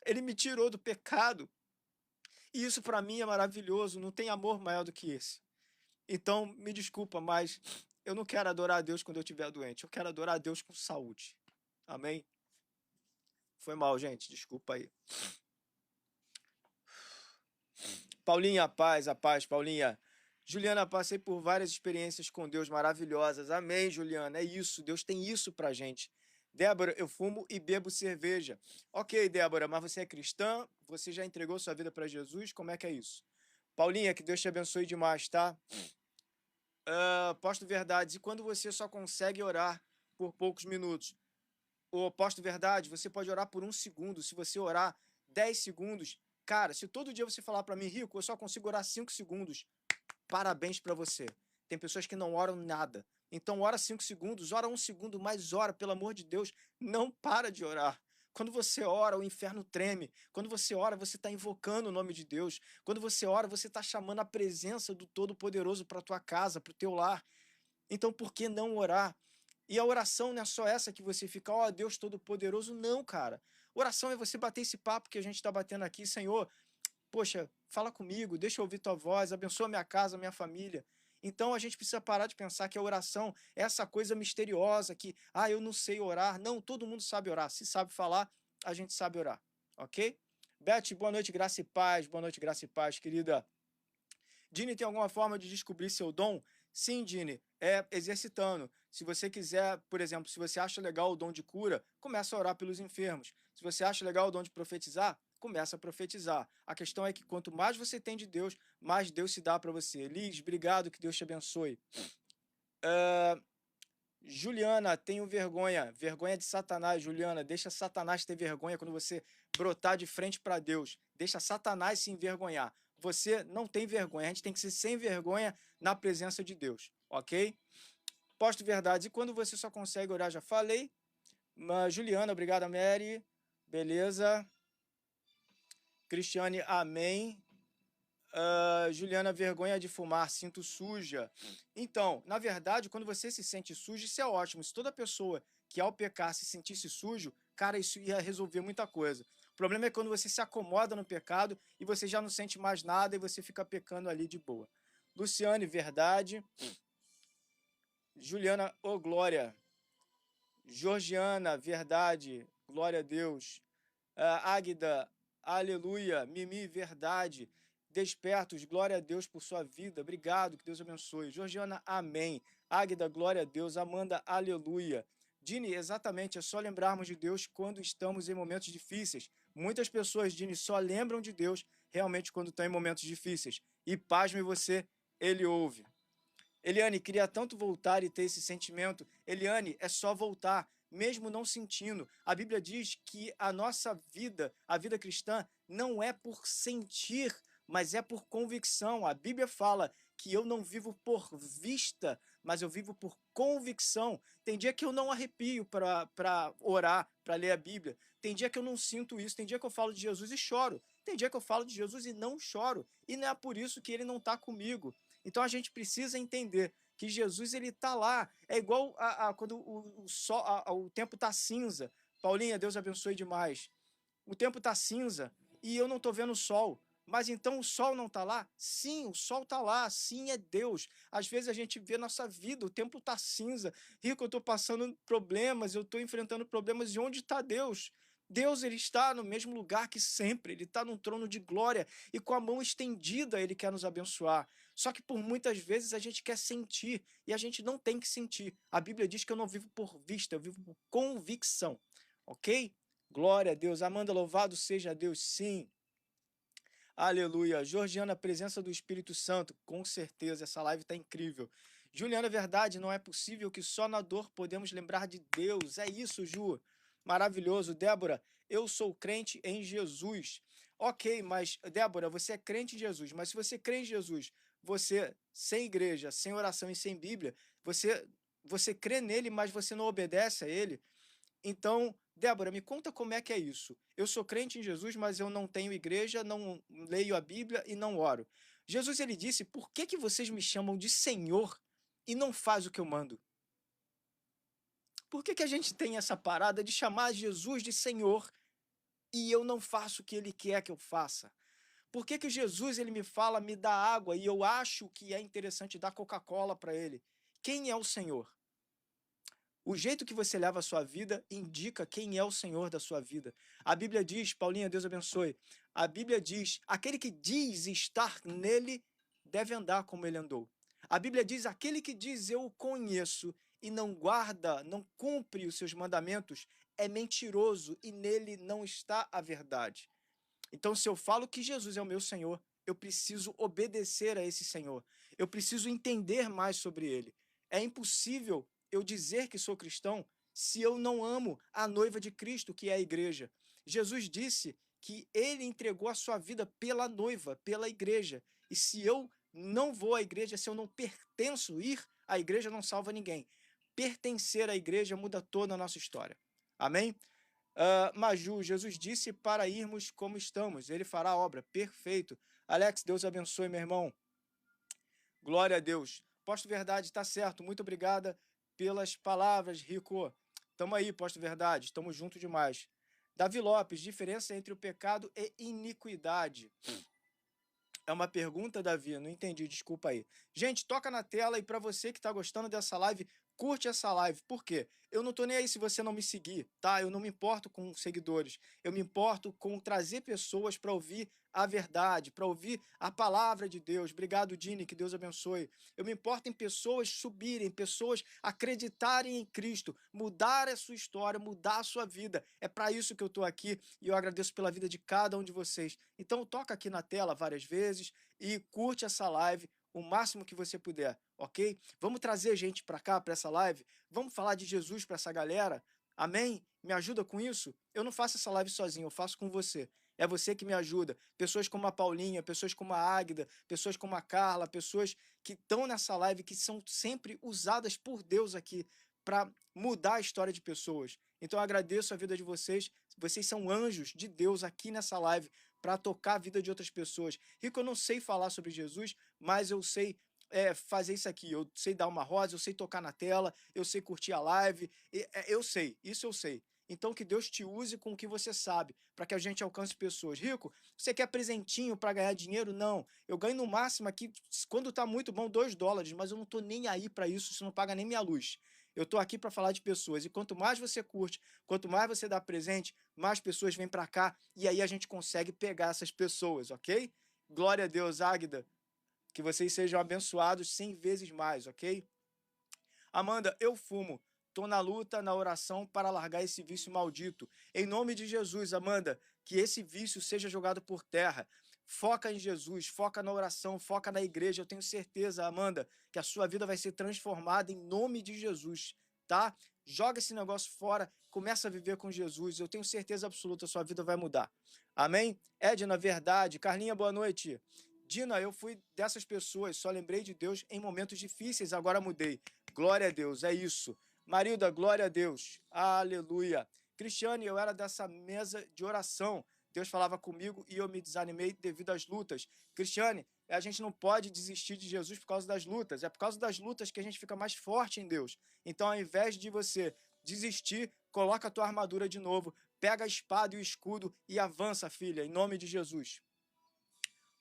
Ele me tirou do pecado, e isso para mim é maravilhoso, não tem amor maior do que esse. Então, me desculpa, mas eu não quero adorar a Deus quando eu estiver doente, eu quero adorar a Deus com saúde. Amém? Foi mal, gente, desculpa aí. Paulinha, a paz, Paulinha. Juliana, passei por várias experiências com Deus maravilhosas. Amém, Juliana. É isso, Deus tem isso pra gente. Débora, eu fumo e bebo cerveja. Ok, Débora, mas você é cristã? Você já entregou sua vida para Jesus? Como é que é isso? Paulinha, que Deus te abençoe demais, tá? Posto verdades. E quando você só consegue orar por poucos minutos? O posto verdade, você pode orar por 1 segundo. Se você orar 10 segundos, cara, se todo dia você falar para mim, Rico, eu só consigo orar 5 segundos, parabéns para você. Tem pessoas que não oram nada. Então, ora 5 segundos, ora 1 segundo, mas ora, pelo amor de Deus, não para de orar. Quando você ora, o inferno treme. Quando você ora, você está invocando o nome de Deus. Quando você ora, você está chamando a presença do Todo-Poderoso para a tua casa, para o teu lar. Então, por que não orar? E a oração não é só essa que você fica, ó Deus Todo-Poderoso, não, cara. Oração é você bater esse papo que a gente está batendo aqui, Senhor, poxa, fala comigo, deixa eu ouvir tua voz, abençoa minha casa, minha família. Então a gente precisa parar de pensar que a oração é essa coisa misteriosa que, eu não sei orar. Não, todo mundo sabe orar. Se sabe falar, a gente sabe orar, ok? Beth, boa noite, graça e paz. Boa noite, graça e paz, querida. Dini, tem alguma forma de descobrir seu dom? Sim, Dini, é exercitando. Se você quiser, por exemplo, se você acha legal o dom de cura, começa a orar pelos enfermos. Se você acha legal o dom de profetizar, começa a profetizar. A questão é que quanto mais você tem de Deus, mais Deus se dá para você. Liz, obrigado, que Deus te abençoe. Juliana, tenho vergonha. Vergonha de Satanás, Juliana. Deixa Satanás ter vergonha quando você brotar de frente para Deus. Deixa Satanás se envergonhar. Você não tem vergonha. A gente tem que ser sem vergonha na presença de Deus, ok? Posto verdades. E quando você só consegue orar, já falei. Mas, Juliana, obrigado, Mary. Beleza. Cristiane, amém. Juliana, vergonha de fumar, sinto suja. Então, na verdade, quando você se sente sujo, isso é ótimo. Se toda pessoa que ao pecar se sentisse sujo, cara, isso ia resolver muita coisa. O problema é quando você se acomoda no pecado e você já não sente mais nada e você fica pecando ali de boa. Luciane, verdade. Juliana, ô glória. Georgiana, verdade. Glória a Deus. Águida, aleluia. Mimi, verdade. Despertos, glória a Deus por sua vida. Obrigado, que Deus abençoe. Georgiana, amém. Águida, glória a Deus. Amanda, aleluia. Dini, exatamente, é só lembrarmos de Deus quando estamos em momentos difíceis. Muitas pessoas, Dini, só lembram de Deus realmente quando estão em momentos difíceis. E pasme você, ele ouve. Eliane, queria tanto voltar e ter esse sentimento. Eliane, é só voltar, mesmo não sentindo. A Bíblia diz que a nossa vida, a vida cristã, não é por sentir, mas é por convicção. A Bíblia fala que eu não vivo por vista, mas eu vivo por convicção. Tem dia que eu não arrepio para orar, para ler a Bíblia. Tem dia que eu não sinto isso. Tem dia que eu falo de Jesus e choro. Tem dia que eu falo de Jesus e não choro. E não é por isso que ele não está comigo. Então a gente precisa entender que Jesus ele está lá. É igual quando o tempo está cinza. Paulinha, Deus abençoe demais. O tempo está cinza e eu não estou vendo o sol. Mas então o sol não está lá? Sim, o sol está lá. Sim, é Deus. Às vezes a gente vê nossa vida, o tempo está cinza. Rico, eu estou passando problemas, eu estou enfrentando problemas. E onde está Deus? Deus ele está no mesmo lugar que sempre. Ele está num trono de glória e com a mão estendida ele quer nos abençoar. Só que por muitas vezes a gente quer sentir e a gente não tem que sentir. A Bíblia diz que eu não vivo por vista, eu vivo por convicção. Ok? Glória a Deus. Amanda, louvado seja Deus, sim. Aleluia. Georgiana, presença do Espírito Santo. Com certeza, essa live está incrível. Juliana, verdade, não é possível que só na dor podemos lembrar de Deus. É isso, Ju. Maravilhoso. Débora, eu sou crente em Jesus. Ok, mas, Débora, você é crente em Jesus, mas se você crê em Jesus, você, sem igreja, sem oração e sem Bíblia, você crê nele, mas você não obedece a ele, então, Débora, me conta como é que é isso. Eu sou crente em Jesus, mas eu não tenho igreja, não leio a Bíblia e não oro. Jesus ele disse: "Por que que vocês me chamam de Senhor e não faz o que eu mando?" Por que que a gente tem essa parada de chamar Jesus de Senhor e eu não faço o que ele quer que eu faça? Por que que Jesus ele me fala, me dá água e eu acho que é interessante dar Coca-Cola para ele? Quem é o Senhor? O jeito que você leva a sua vida indica quem é o Senhor da sua vida. A Bíblia diz, Paulinha, Deus abençoe. A Bíblia diz: aquele que diz estar nele deve andar como ele andou. A Bíblia diz: aquele que diz eu o conheço e não guarda, não cumpre os seus mandamentos, é mentiroso e nele não está a verdade. Então, se eu falo que Jesus é o meu Senhor, eu preciso obedecer a esse Senhor. Eu preciso entender mais sobre ele. É impossível eu dizer que sou cristão se eu não amo a noiva de Cristo, que é a igreja. Jesus disse que ele entregou a sua vida pela noiva, pela igreja. E se eu não vou à igreja, se eu não pertenço, ir à igreja não salva ninguém. Pertencer à igreja muda toda a nossa história. Amém? Maju, Jesus disse para irmos como estamos, ele fará a obra. Perfeito. Alex, Deus abençoe, meu irmão. Glória a Deus. Posto Verdade, tá certo. Muito obrigada pelas palavras, Rico. Tamo aí, Posto Verdade. Tamo junto demais. Davi Lopes, diferença entre o pecado e iniquidade. É uma pergunta, Davi? Não entendi, desculpa aí. Gente, toca na tela e para você que está gostando dessa live, curte essa live. Por quê? Eu não tô nem aí se você não me seguir, tá? Eu não me importo com seguidores. Eu me importo com trazer pessoas para ouvir a verdade, para ouvir a palavra de Deus. Obrigado, Dini, que Deus abençoe. Eu me importo em pessoas subirem, pessoas acreditarem em Cristo, mudar a sua história, mudar a sua vida. É para isso que eu tô aqui e eu agradeço pela vida de cada um de vocês. Então toca aqui na tela várias vezes e curte essa live o máximo que você puder, ok? Vamos trazer gente para cá, para essa live. Vamos falar de Jesus para essa galera. Amém? Me ajuda com isso? Eu não faço essa live sozinho, eu faço com você. É você que me ajuda. Pessoas como a Paulinha, pessoas como a Águida, pessoas como a Carla, pessoas que estão nessa live, que são sempre usadas por Deus aqui para mudar a história de pessoas. Então eu agradeço a vida de vocês. Vocês são anjos de Deus aqui nessa live, para tocar a vida de outras pessoas. Rico, eu não sei falar sobre Jesus, mas eu sei fazer isso aqui. Eu sei dar uma rosa, eu sei tocar na tela, eu sei curtir a live. Eu sei, isso eu sei. Então que Deus te use com o que você sabe, para que a gente alcance pessoas. Rico, você quer presentinho para ganhar dinheiro? Não. Eu ganho no máximo aqui, quando tá muito bom, $2, mas eu não tô nem aí para isso não paga nem minha luz. Eu tô aqui para falar de pessoas. E quanto mais você curte, quanto mais você dá presente, mais pessoas vêm para cá e aí a gente consegue pegar essas pessoas, ok? Glória a Deus, Águida. Que vocês sejam abençoados 100 vezes mais, ok? Amanda, eu fumo. Tô na luta, na oração para largar esse vício maldito. Em nome de Jesus, Amanda, que esse vício seja jogado por terra. Foca em Jesus, foca na oração, foca na igreja. Eu tenho certeza, Amanda, que a sua vida vai ser transformada em nome de Jesus, tá? Joga esse negócio fora, começa a viver com Jesus. Eu tenho certeza absoluta, a sua vida vai mudar. Amém? Edna, verdade. Carlinha, boa noite. Dina, eu fui dessas pessoas, só lembrei de Deus em momentos difíceis, agora mudei. Glória a Deus, é isso. Marilda, glória a Deus. Aleluia. Cristiane, eu era dessa mesa de oração. Deus falava comigo e eu me desanimei devido às lutas. Cristiane, a gente não pode desistir de Jesus por causa das lutas. É por causa das lutas que a gente fica mais forte em Deus. Então, ao invés de você desistir, coloca a tua armadura de novo, pega a espada e o escudo e avança, filha, em nome de Jesus.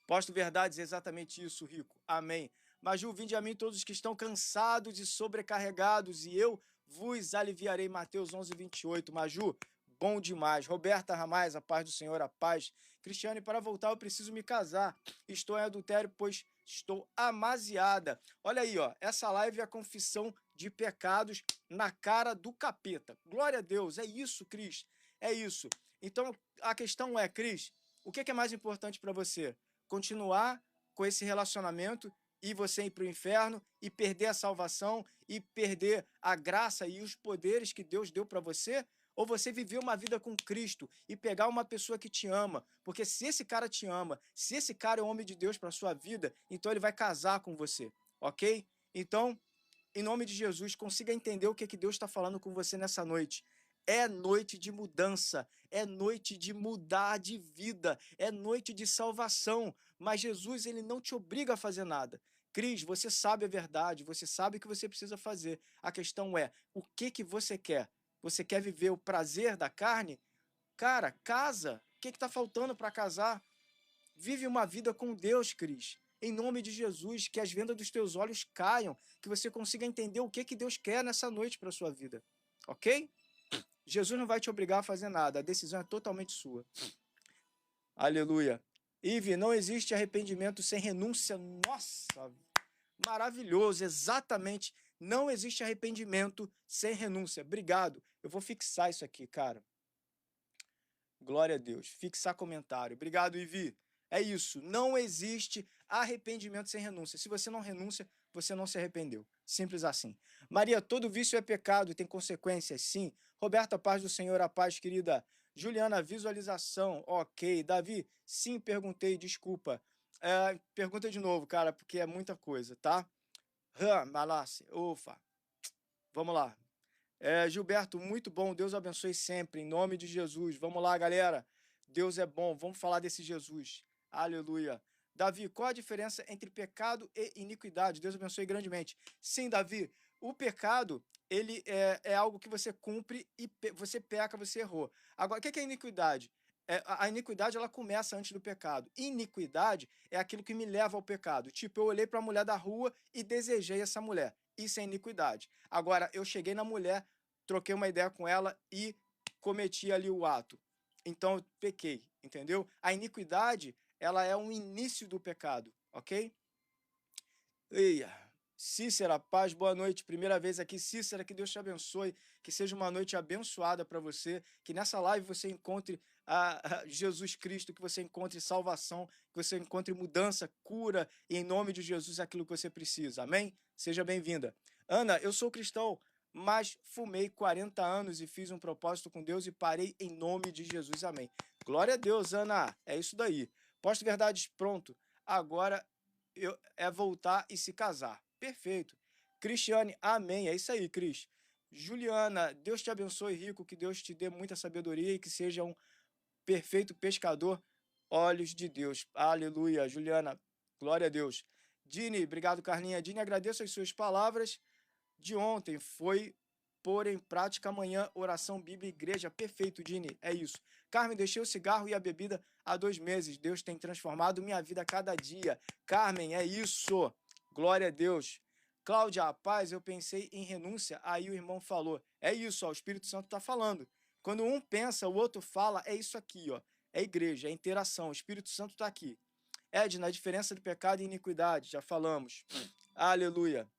Posto verdades, é exatamente isso, Rico. Amém. Maju, vinde a mim todos os que estão cansados e sobrecarregados, e eu vos aliviarei. Mateus 11, 28. Maju, bom demais. Roberta Ramais, a paz do Senhor, a paz. Cristiane, para voltar eu preciso me casar. Estou em adultério, pois estou amasiada. Olha aí, ó. Essa live é a confissão de pecados na cara do capeta. Glória a Deus. É isso, Cris. É isso. Então, a questão é, Cris, o que é mais importante para você? Continuar com esse relacionamento e você ir para o inferno e perder a salvação e perder a graça e os poderes que Deus deu para você? Ou você viver uma vida com Cristo e pegar uma pessoa que te ama? Porque se esse cara te ama, se esse cara é o homem de Deus para sua vida, então ele vai casar com você, ok? Então, em nome de Jesus, consiga entender o que Deus está falando com você nessa noite. É noite de mudança, é noite de mudar de vida, é noite de salvação, mas Jesus ele não te obriga a fazer nada. Cris, você sabe a verdade, você sabe o que você precisa fazer. A questão é, o que você quer? Você quer viver o prazer da carne? Cara, casa. O que está faltando para casar? Vive uma vida com Deus, Cris. Em nome de Jesus, que as vendas dos teus olhos caiam, que você consiga entender o que Deus quer nessa noite para sua vida. Ok? Jesus não vai te obrigar a fazer nada, a decisão é totalmente sua. Aleluia. Ive, não existe arrependimento sem renúncia. Nossa, maravilhoso, exatamente. Não existe arrependimento sem renúncia. Obrigado. Eu vou fixar isso aqui, cara. Glória a Deus. Fixar comentário. Obrigado, Ivi. É isso. Não existe arrependimento sem renúncia. Se você não renuncia, você não se arrependeu. Simples assim. Maria, todo vício é pecado e tem consequências, sim. Roberta, paz do Senhor, a paz, querida. Juliana, visualização. Ok. Davi, sim, perguntei, desculpa. Pergunta de novo, cara, porque é muita coisa, tá? Malasse, ufa. Vamos lá. Gilberto, muito bom. Deus abençoe sempre, em nome de Jesus. Vamos lá, galera. Deus é bom. Vamos falar desse Jesus. Aleluia. Davi, qual a diferença entre pecado e iniquidade? Deus abençoe grandemente. Sim, Davi, o pecado, ele é algo que você cumpre e você peca, você errou. Agora, o que é iniquidade? A iniquidade, ela começa antes do pecado. Iniquidade é aquilo que me leva ao pecado. Tipo, eu olhei para a mulher da rua e desejei essa mulher. Isso é iniquidade. Agora, eu cheguei na mulher, troquei uma ideia com ela e cometi ali o ato. Então, eu pequei, entendeu? A iniquidade, ela é um início do pecado, ok? Eia, Cícera, paz, boa noite. Primeira vez aqui, Cícera, que Deus te abençoe, que seja uma noite abençoada para você, que nessa live você encontre a Jesus Cristo, que você encontre salvação, que você encontre mudança, cura, e em nome de Jesus aquilo que você precisa. Amém? Seja bem-vinda. Ana, eu sou cristão, mas fumei 40 anos e fiz um propósito com Deus e parei em nome de Jesus. Amém. Glória a Deus, Ana. É isso daí. Posto verdades pronto. Agora é voltar e se casar. Perfeito. Cristiane, amém. É isso aí, Cris. Juliana, Deus te abençoe, Rico, que Deus te dê muita sabedoria e que seja um perfeito pescador olhos de Deus. Aleluia. Juliana, glória a Deus. Dini, obrigado, Carlinha. Dini, agradeço as suas palavras de ontem. Foi pôr em prática amanhã, oração, Bíblia, igreja. Perfeito, Dini. É isso. Carmen, deixei o cigarro e a bebida há 2 meses. Deus tem transformado minha vida a cada dia. Carmen, é isso. Glória a Deus. Cláudia, rapaz, eu pensei em renúncia. Aí o irmão falou. É isso, ó, o Espírito Santo está falando. Quando um pensa, o outro fala. É isso aqui, ó. É igreja, é interação. O Espírito Santo está aqui. Edna, a diferença de pecado e iniquidade. Já falamos. Aleluia.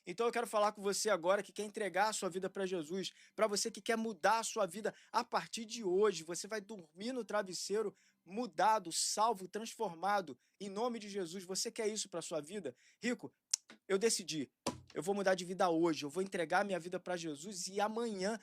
Então eu quero falar com você agora que quer entregar a sua vida para Jesus, para você que quer mudar a sua vida a partir de hoje. Você vai dormir no travesseiro mudado, salvo, transformado, em nome de Jesus. Você quer isso para a sua vida? Rico, eu decidi. Eu vou mudar de vida hoje, eu vou entregar minha vida para Jesus e amanhã,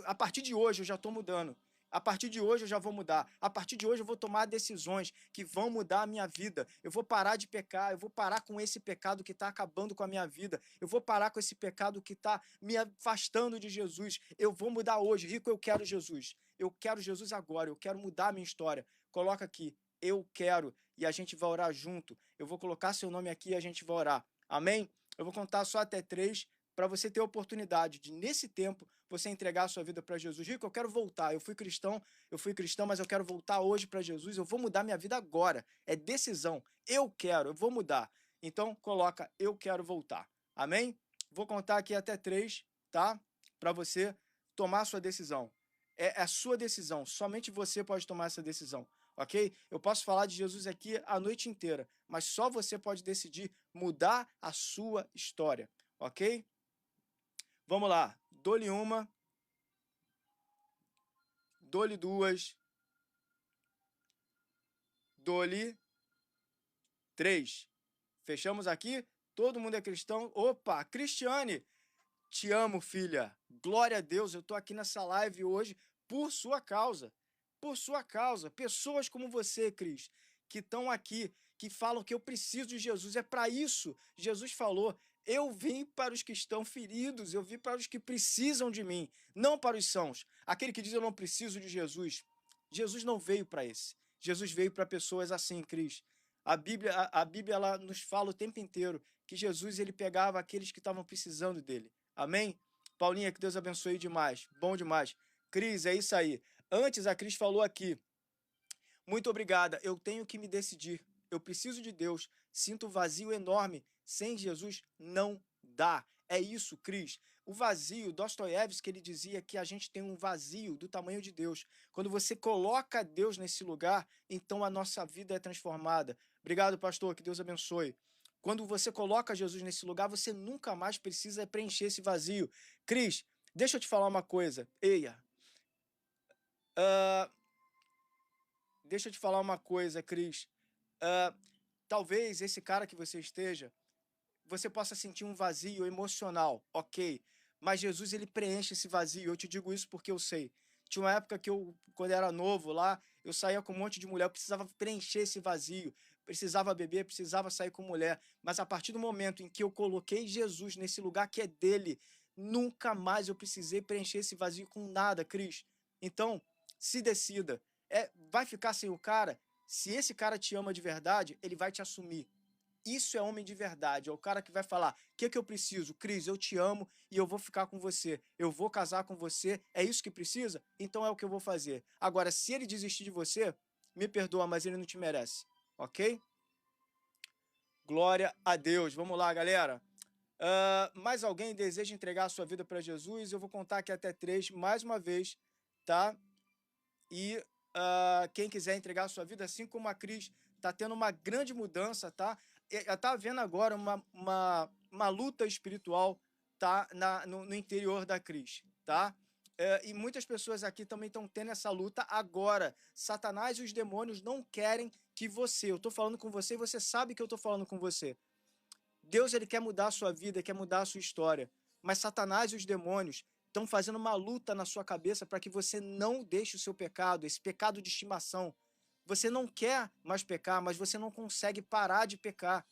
a partir de hoje eu já estou mudando. A partir de hoje eu já vou mudar. A partir de hoje eu vou tomar decisões que vão mudar a minha vida. Eu vou parar de pecar. Eu vou parar com esse pecado que está acabando com a minha vida. Eu vou parar com esse pecado que está me afastando de Jesus. Eu vou mudar hoje. Rico, eu quero Jesus. Eu quero Jesus agora. Eu quero mudar a minha história. Coloca aqui. Eu quero. E a gente vai orar junto. Eu vou colocar seu nome aqui e a gente vai orar. Amém? Eu vou contar só até 3 para você ter a oportunidade de, nesse tempo, você entregar a sua vida para Jesus. Rico, eu quero voltar. Eu fui cristão, mas eu quero voltar hoje para Jesus. Eu vou mudar minha vida agora. É decisão. Eu quero, eu vou mudar. Então, coloca, eu quero voltar. Amém? Vou contar aqui até 3, tá? Para você tomar a sua decisão. É a sua decisão. Somente você pode tomar essa decisão. Ok? Eu posso falar de Jesus aqui a noite inteira, mas só você pode decidir mudar a sua história. Ok? Vamos lá. Dou-lhe uma. Dou-lhe 2. Dou-lhe 3. Fechamos aqui? Todo mundo é cristão? Opa, Cristiane, te amo, filha. Glória a Deus, eu tô aqui nessa live hoje por sua causa. Por sua causa. Pessoas como você, Cris, que estão aqui, que falam que eu preciso de Jesus. É para isso. Jesus falou, eu vim para os que estão feridos, eu vim para os que precisam de mim, não para os sãos. Aquele que diz eu não preciso de Jesus. Jesus não veio para esse. Jesus veio para pessoas assim, Cris. A Bíblia ela nos fala o tempo inteiro que Jesus ele pegava aqueles que estavam precisando dele. Amém? Paulinha, que Deus abençoe demais. Bom demais. Cris, é isso aí. Antes a Cris falou aqui. Muito obrigada. Eu tenho que me decidir. Eu preciso de Deus. Sinto um vazio enorme. Sem Jesus não dá. É isso, Cris. O vazio, Dostoiévski, ele dizia que a gente tem um vazio do tamanho de Deus. Quando você coloca Deus nesse lugar, então a nossa vida é transformada. Obrigado, pastor. Que Deus abençoe. Quando você coloca Jesus nesse lugar, você nunca mais precisa preencher esse vazio. Cris, deixa eu te falar uma coisa. Eia. Deixa eu te falar uma coisa, Cris. Talvez esse cara que você esteja, você possa sentir um vazio emocional, ok. Mas Jesus, ele preenche esse vazio. Eu te digo isso porque eu sei. Tinha uma época que eu, quando era novo lá, eu saía com um monte de mulher, eu precisava preencher esse vazio. Precisava beber, precisava sair com mulher. Mas a partir do momento em que eu coloquei Jesus nesse lugar que é dele, nunca mais eu precisei preencher esse vazio com nada, Cris. Então, se decida. Vai ficar sem o cara? Se esse cara te ama de verdade, ele vai te assumir. Isso é homem de verdade, é o cara que vai falar, o que eu preciso? Cris, eu te amo e eu vou ficar com você, eu vou casar com você, é isso que precisa? Então é o que eu vou fazer. Agora, se ele desistir de você, me perdoa, mas ele não te merece, ok? Glória a Deus. Vamos lá, galera. Mais alguém deseja entregar a sua vida para Jesus? Eu vou contar aqui até 3, mais uma vez, tá? E quem quiser entregar a sua vida, assim como a Cris, tá tendo uma grande mudança, tá? Tá vendo agora uma luta espiritual, tá? No interior da Cris, tá? E muitas pessoas aqui também estão tendo essa luta agora. Satanás e os demônios não querem que você... Eu tô falando com você e você sabe que eu tô falando com você. Deus, ele quer mudar a sua vida, quer mudar a sua história. Mas Satanás e os demônios estão fazendo uma luta na sua cabeça para que você não deixe o seu pecado, esse pecado de estimação. Você não quer mais pecar, mas você não consegue parar de pecar.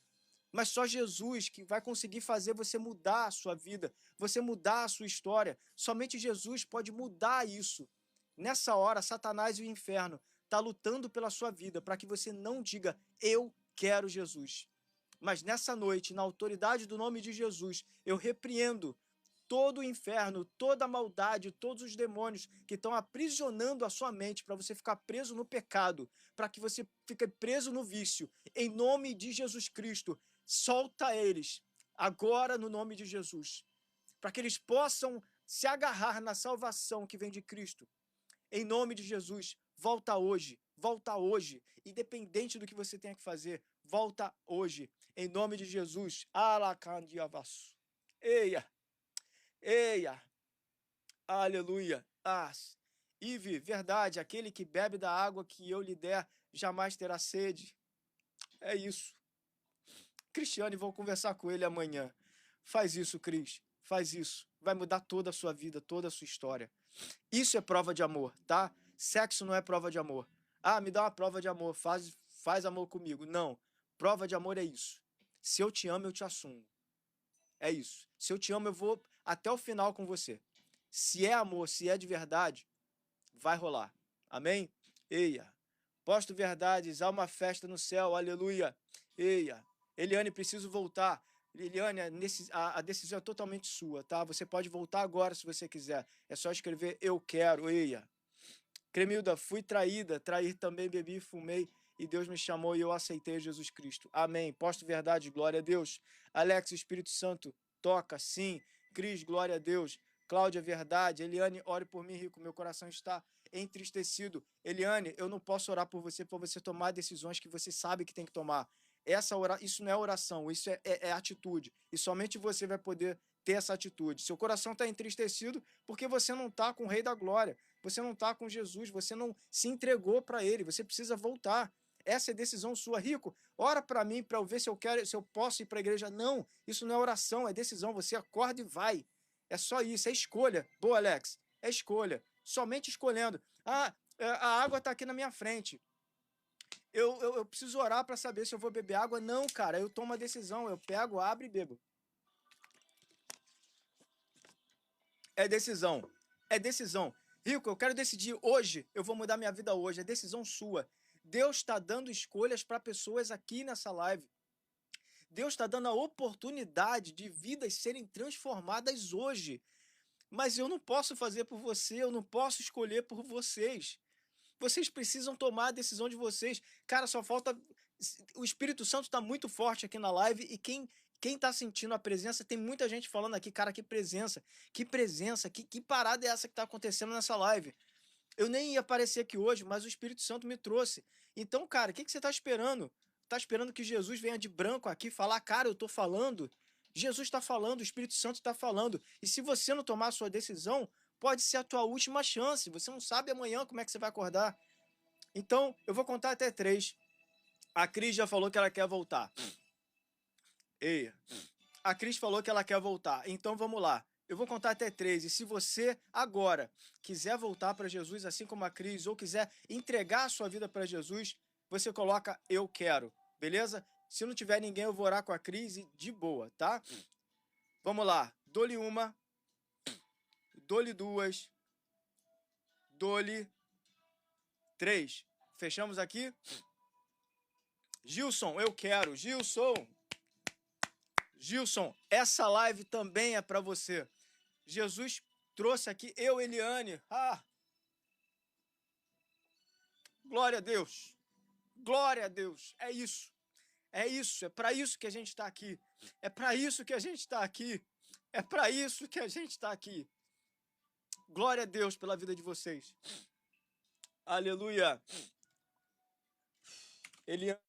Mas só Jesus que vai conseguir fazer você mudar a sua vida, você mudar a sua história. Somente Jesus pode mudar isso. Nessa hora, Satanás e o inferno está lutando pela sua vida, para que você não diga, eu quero Jesus. Mas nessa noite, na autoridade do nome de Jesus, eu repreendo todo o inferno, toda a maldade, todos os demônios que estão aprisionando a sua mente para você ficar preso no pecado, para que você fique preso no vício. Em nome de Jesus Cristo, solta eles agora no nome de Jesus, para que eles possam se agarrar na salvação que vem de Cristo. Em nome de Jesus, volta hoje, independente do que você tenha que fazer, volta hoje, em nome de Jesus. Alacandiavaço. Eia, eia, aleluia. Ive, verdade, aquele que bebe da água que eu lhe der, jamais terá sede. É isso. Cristiane, vou conversar com ele amanhã. Faz isso, Cris, faz isso. Vai mudar toda a sua vida, toda a sua história. Isso é prova de amor, tá? Sexo não é prova de amor. Ah, me dá uma prova de amor, faz amor comigo. Não, prova de amor é isso. Se eu te amo, eu te assumo. É isso. Se eu te amo, eu vou até o final com você. Se é amor, se é de verdade, vai rolar. Amém? Eia. Posto verdades, há uma festa no céu, aleluia. Eia. Eliane, preciso voltar. Eliane, a decisão é totalmente sua, tá? Você pode voltar agora se você quiser. É só escrever eu quero, eia. Cremilda, fui traída, trair também bebi, fumei, e Deus me chamou e eu aceitei Jesus Cristo. Amém. Posto verdade, glória a Deus. Alex, Espírito Santo, toca, sim. Cris, glória a Deus. Cláudia, verdade. Eliane, ore por mim, Rico, meu coração está entristecido. Eliane, eu não posso orar por você para você tomar decisões que você sabe que tem que tomar. Isso não é oração, isso é atitude. E somente você vai poder ter essa atitude. Seu coração está entristecido porque você não está com o Rei da Glória. Você não está com Jesus, você não se entregou para ele, você precisa voltar. Essa é decisão sua. Rico, ora para mim para eu ver se eu quero, se eu posso ir para a igreja. Não, isso não é oração, é decisão. Você acorda e vai. É só isso, é escolha. Boa, Alex, é escolha. Somente escolhendo. Ah, a água está aqui na minha frente. Eu preciso orar para saber se eu vou beber água. Não, cara, eu tomo a decisão. Eu pego, abro e bebo. É decisão. É decisão. Rico, eu quero decidir hoje. Eu vou mudar minha vida hoje. É decisão sua. Deus está dando escolhas para pessoas aqui nessa live. Deus está dando a oportunidade de vidas serem transformadas hoje. Mas eu não posso fazer por você. Eu não posso escolher por vocês. Vocês precisam tomar a decisão de vocês. Cara, só falta. O Espírito Santo está muito forte aqui na live e quem tá sentindo a presença, tem muita gente falando aqui, cara, que presença, que parada é essa que tá acontecendo nessa live? Eu nem ia aparecer aqui hoje, mas o Espírito Santo me trouxe. Então, cara, o que você tá esperando? Tá esperando que Jesus venha de branco aqui falar, cara, eu tô falando? Jesus está falando, o Espírito Santo está falando. E se você não tomar a sua decisão, pode ser a tua última chance. Você não sabe amanhã como é que você vai acordar. Então, eu vou contar até 3. A Cris já falou que ela quer voltar. Ei, a Cris falou que ela quer voltar. Então vamos lá. Eu vou contar até 3. E se você agora quiser voltar para Jesus, assim como a Cris, ou quiser entregar a sua vida para Jesus, você coloca eu quero. Beleza? Se não tiver ninguém, eu vou orar com a Cris e de boa, tá? Vamos lá. Dou-lhe uma. Dou-lhe duas. Dou-lhe 3. Fechamos aqui? Gilson, eu quero. Gilson, essa live também é para você. Jesus trouxe aqui eu, Eliane. Glória a Deus. Glória a Deus. É isso. É isso. É para isso que a gente está aqui. É para isso que a gente está aqui. É para isso que a gente está aqui. Glória a Deus pela vida de vocês. Aleluia. Eliane.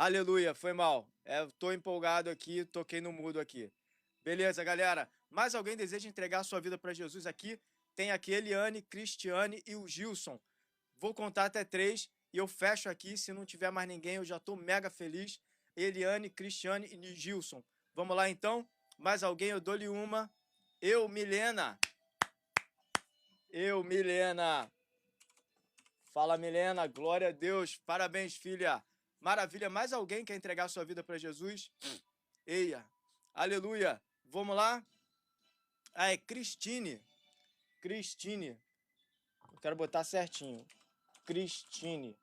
Aleluia, foi mal. Tô empolgado aqui, toquei no mudo aqui. Beleza, galera. Mais alguém deseja entregar sua vida para Jesus aqui? Tem aqui Eliane, Cristiane e o Gilson. Vou contar até 3 e eu fecho aqui. Se não tiver mais ninguém, eu já estou mega feliz. Eliane, Cristiane e Gilson. Vamos lá, então? Mais alguém? Eu dou-lhe uma. Eu, Milena. Eu, Milena. Fala, Milena. Glória a Deus. Parabéns, filha. Maravilha. Mais alguém quer entregar sua vida para Jesus? Eia. Aleluia. Vamos lá? Ah, é Cristine. Cristine. Eu quero botar certinho. Cristine.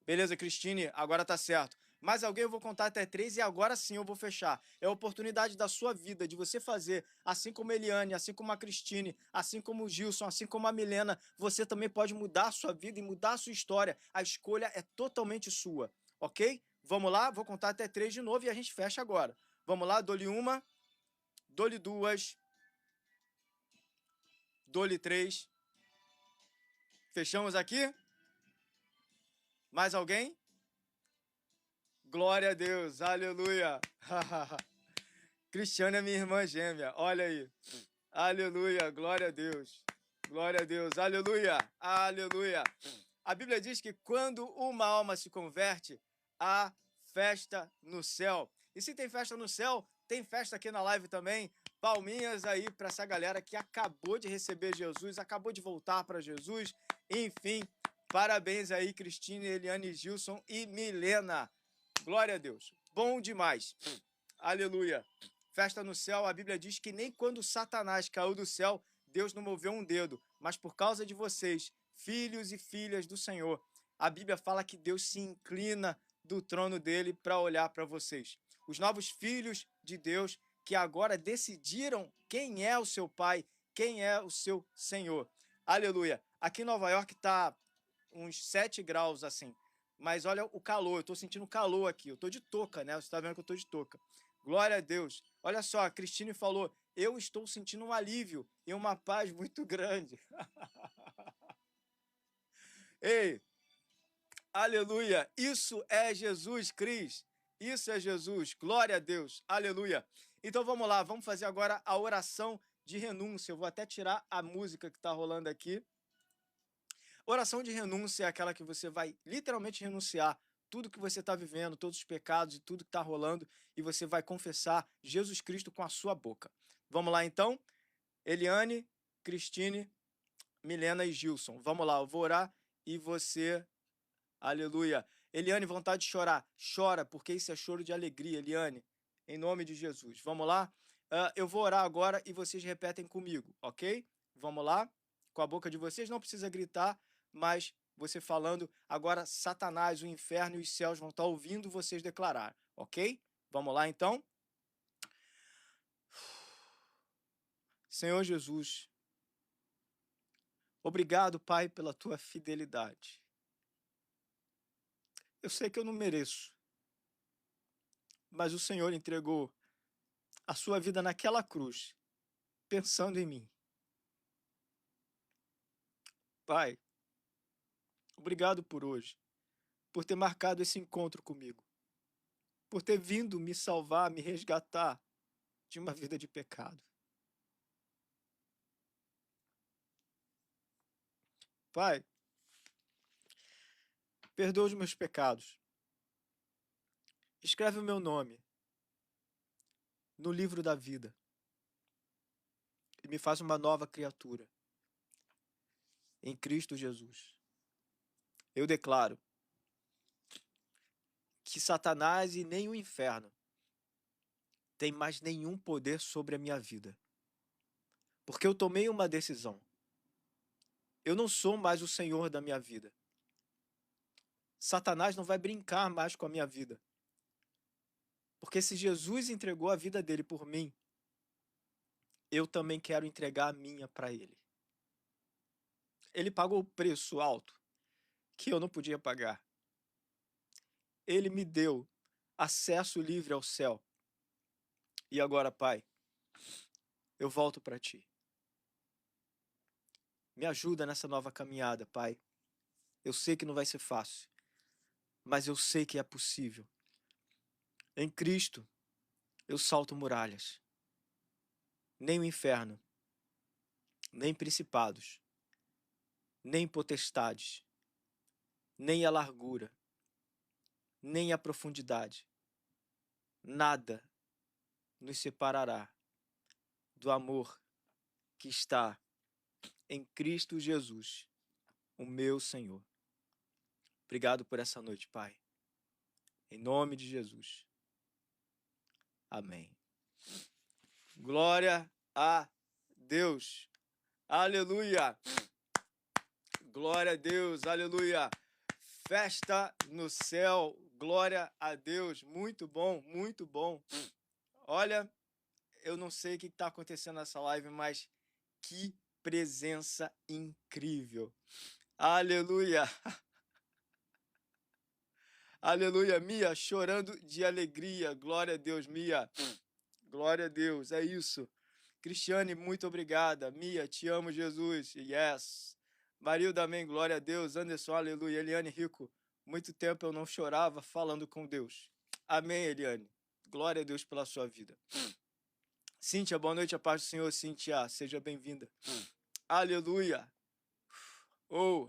Beleza, Cristine? Agora tá certo. Mais alguém, eu vou contar até 3 e agora sim eu vou fechar. É a oportunidade da sua vida, de você fazer, assim como a Eliane, assim como a Cristine, assim como o Gilson, assim como a Milena, você também pode mudar a sua vida e mudar a sua história. A escolha é totalmente sua, ok? Vamos lá? Vou contar até 3 de novo e a gente fecha agora. Vamos lá? Dou-lhe uma, dou-lhe duas, dou-lhe 3. Fechamos aqui? Mais alguém? Glória a Deus, aleluia. Cristiane é minha irmã gêmea, olha aí. Aleluia, glória a Deus. Glória a Deus, aleluia, aleluia. A Bíblia diz que quando uma alma se converte, há festa no céu. E se tem festa no céu, tem festa aqui na live também. Palminhas aí para essa galera que acabou de receber Jesus, acabou de voltar para Jesus. Enfim, parabéns aí, Cristine, Eliane, Gilson e Milena. Glória a Deus. Bom demais. Aleluia. Festa no céu, a Bíblia diz que nem quando Satanás caiu do céu, Deus não moveu um dedo, mas por causa de vocês, filhos e filhas do Senhor, a Bíblia fala que Deus se inclina do trono dele para olhar para vocês. Os novos filhos de Deus que agora decidiram quem é o seu Pai, quem é o seu Senhor. Aleluia. Aqui em Nova York está uns 7 graus assim. Mas olha o calor, eu estou sentindo calor aqui. Eu estou de touca, né? Você está vendo que eu estou de touca. Glória a Deus. Olha só, a Cristine falou, eu estou sentindo um alívio e uma paz muito grande. Ei, aleluia. Isso é Jesus, Cris. Isso é Jesus. Glória a Deus. Aleluia. Então vamos lá, vamos fazer agora a oração de renúncia. Eu vou até tirar a música que está rolando aqui. Oração de renúncia é aquela que você vai literalmente renunciar tudo que você está vivendo, todos os pecados e tudo que está rolando, e você vai confessar Jesus Cristo com a sua boca. Vamos lá então? Eliane, Cristine, Milena e Gilson. Vamos lá, eu vou orar e você... Aleluia. Eliane, vontade de chorar. Chora, porque isso é choro de alegria, Eliane. Em nome de Jesus. Vamos lá? Eu vou orar agora e vocês repetem comigo, ok? Vamos lá? Com a boca de vocês, não precisa gritar, mas você falando, agora Satanás, o inferno e os céus vão estar ouvindo vocês declarar, ok? Vamos lá então? Senhor Jesus, obrigado, Pai, pela tua fidelidade. Eu sei que eu não mereço, mas o Senhor entregou a sua vida naquela cruz, pensando em mim. Pai, obrigado por hoje, por ter marcado esse encontro comigo, por ter vindo me salvar, me resgatar de uma vida de pecado. Pai, perdoa os meus pecados. Escreve o meu nome no livro da vida e me faz uma nova criatura em Cristo Jesus. Eu declaro que Satanás e nem o inferno tem mais nenhum poder sobre a minha vida, porque eu tomei uma decisão. Eu não sou mais o Senhor da minha vida. Satanás não vai brincar mais com a minha vida. Porque se Jesus entregou a vida dele por mim, eu também quero entregar a minha para ele. Ele pagou o preço alto que eu não podia pagar. Ele me deu acesso livre ao céu. E agora, Pai, eu volto para ti. Me ajuda nessa nova caminhada, Pai. Eu sei que não vai ser fácil, mas eu sei que é possível. Em Cristo, eu salto muralhas. nem o inferno, nem principados, nem potestades, nem a largura, nem a profundidade. Nada nos separará do amor que está em Cristo Jesus, o meu Senhor. Obrigado por essa noite, Pai. Em nome de Jesus. Amém. Glória a Deus. Aleluia. Glória a Deus. Aleluia. Festa no céu. Glória a Deus. Muito bom, muito bom. Olha, eu não sei o que está acontecendo nessa live, mas que presença incrível. Aleluia. Aleluia. Mia, chorando de alegria. Glória a Deus, Mia. Glória a Deus. É isso. Cristiane, muito obrigada. Mia, te amo, Jesus. Yes. Marilda, amém. Glória a Deus. Anderson, aleluia. Eliane Rico, muito tempo eu não chorava falando com Deus. Amém, Eliane. Glória a Deus pela sua vida. Cíntia, boa noite, a paz do Senhor. Cíntia, seja bem-vinda. Aleluia. Oh,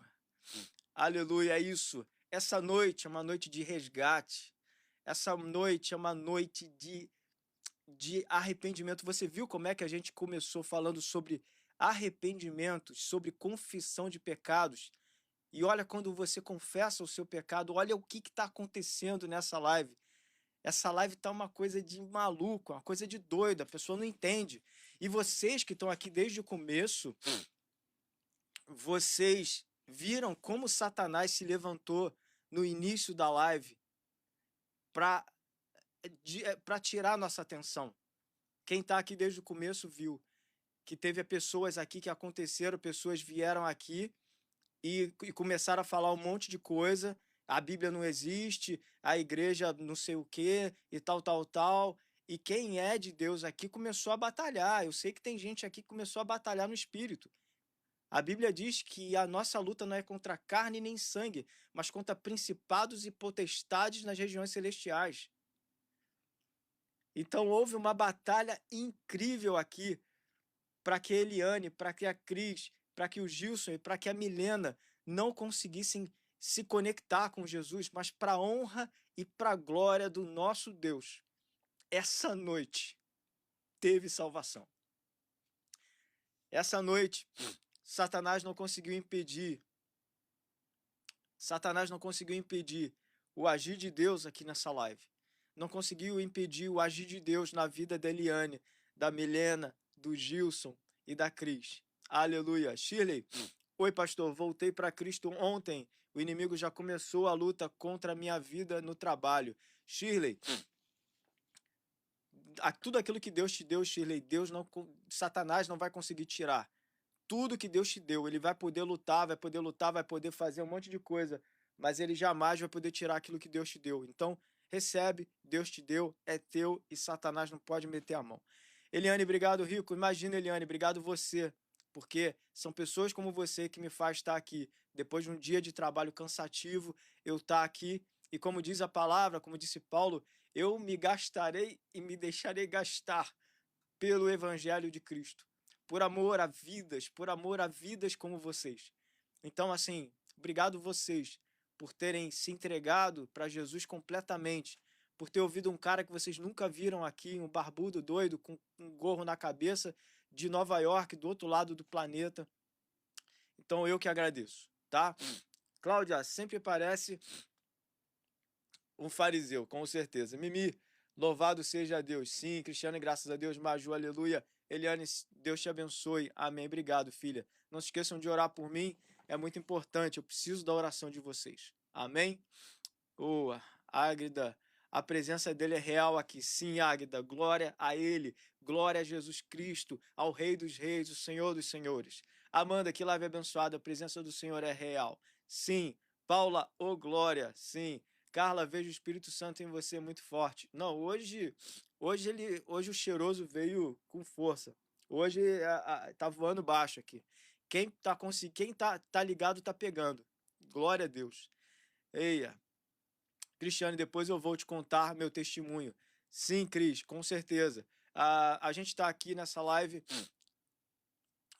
aleluia, é isso. Essa noite é uma noite de resgate. Essa noite é uma noite de arrependimento. Você viu como é que a gente começou falando sobre arrependimento, sobre confissão de pecados? E olha, quando você confessa o seu pecado, olha o que está acontecendo nessa live. Essa live tá uma coisa de maluco, uma coisa de doido, a pessoa não entende. E vocês que estão aqui desde o começo, vocês viram como Satanás se levantou no início da live para tirar a nossa atenção. Quem está aqui desde o começo viu que teve pessoas aqui que aconteceram, pessoas vieram aqui e começaram a falar um monte de coisa. A Bíblia não existe, a igreja não sei o quê, e tal, tal, tal. E quem é de Deus aqui começou a batalhar. Eu sei que tem gente aqui que começou a batalhar no espírito. A Bíblia diz que a nossa luta não é contra carne nem sangue, mas contra principados e potestades nas regiões celestiais. Então houve uma batalha incrível aqui para que a Eliane, para que a Cris, para que o Gilson e para que a Milena não conseguissem se conectar com Jesus, mas para a honra e para a glória do nosso Deus. Essa noite teve salvação. Essa noite, Satanás não conseguiu impedir o agir de Deus aqui nessa live. Não conseguiu impedir o agir de Deus na vida da Eliane, da Milena, do Gilson e da Cris. Aleluia. Shirley, oi pastor, voltei para Cristo ontem. O inimigo já começou a luta contra a minha vida no trabalho. Shirley, tudo aquilo que Deus te deu, Shirley, Satanás não vai conseguir tirar. Tudo que Deus te deu, ele vai poder lutar, vai poder fazer um monte de coisa, mas ele jamais vai poder tirar aquilo que Deus te deu. Então, recebe, Deus te deu, é teu e Satanás não pode meter a mão. Eliane, obrigado, Rico. Imagina, Eliane, obrigado você, porque são pessoas como você que me faz estar aqui. Depois de um dia de trabalho cansativo, eu estar aqui, e como diz a palavra, como disse Paulo, eu me gastarei e me deixarei gastar pelo Evangelho de Cristo. Por amor a vidas como vocês. Então, assim, obrigado vocês por terem se entregado para Jesus completamente, por ter ouvido um cara que vocês nunca viram aqui, um barbudo doido com um gorro na cabeça, de Nova York, do outro lado do planeta. Então, eu que agradeço, tá? Cláudia, sempre parece um fariseu, com certeza. Mimi, louvado seja Deus. Sim, Cristiano, graças a Deus. Maju, aleluia. Eliane, Deus te abençoe. Amém. Obrigado, filha. Não se esqueçam de orar por mim. É muito importante. Eu preciso da oração de vocês. Amém? Águida, a presença dele é real aqui. Sim, Águida. Glória a ele. Glória a Jesus Cristo, ao Rei dos Reis, o Senhor dos Senhores. Amanda, que live abençoada. A presença do Senhor é real. Sim. Paula, glória. Sim. Carla, vejo o Espírito Santo em você muito forte. Não, hoje o cheiroso veio com força. Hoje tá voando baixo aqui. Quem tá ligado tá pegando. Glória a Deus. Eia. Cristiane, depois eu vou te contar meu testemunho. Sim, Cris, com certeza. A gente está aqui nessa live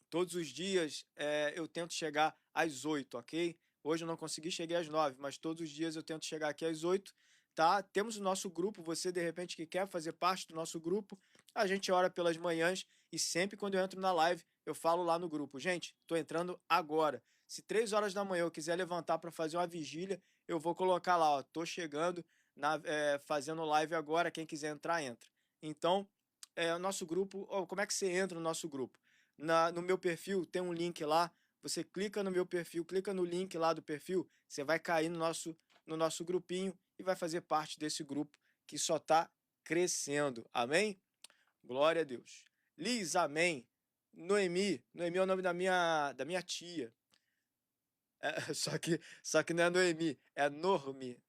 todos os dias. Eu tento chegar às 8, ok? Hoje eu não consegui, cheguei às 9, mas todos os dias eu tento chegar aqui às 8, tá? Temos o nosso grupo, você de repente que quer fazer parte do nosso grupo, a gente ora pelas manhãs e sempre quando eu entro na live, eu falo lá no grupo, gente, tô entrando agora. Se 3 horas da manhã eu quiser levantar para fazer uma vigília, eu vou colocar lá, ó, tô chegando, fazendo live agora, quem quiser entrar, entra. Então, o nosso grupo, como é que você entra no nosso grupo? No meu perfil tem um link lá, você clica no meu perfil, clica no link lá do perfil, você vai cair no nosso grupinho e vai fazer parte desse grupo que só está crescendo. Amém? Glória a Deus. Liz, amém. Noemi é o nome da minha tia. Só que não é Noemi, é Normi.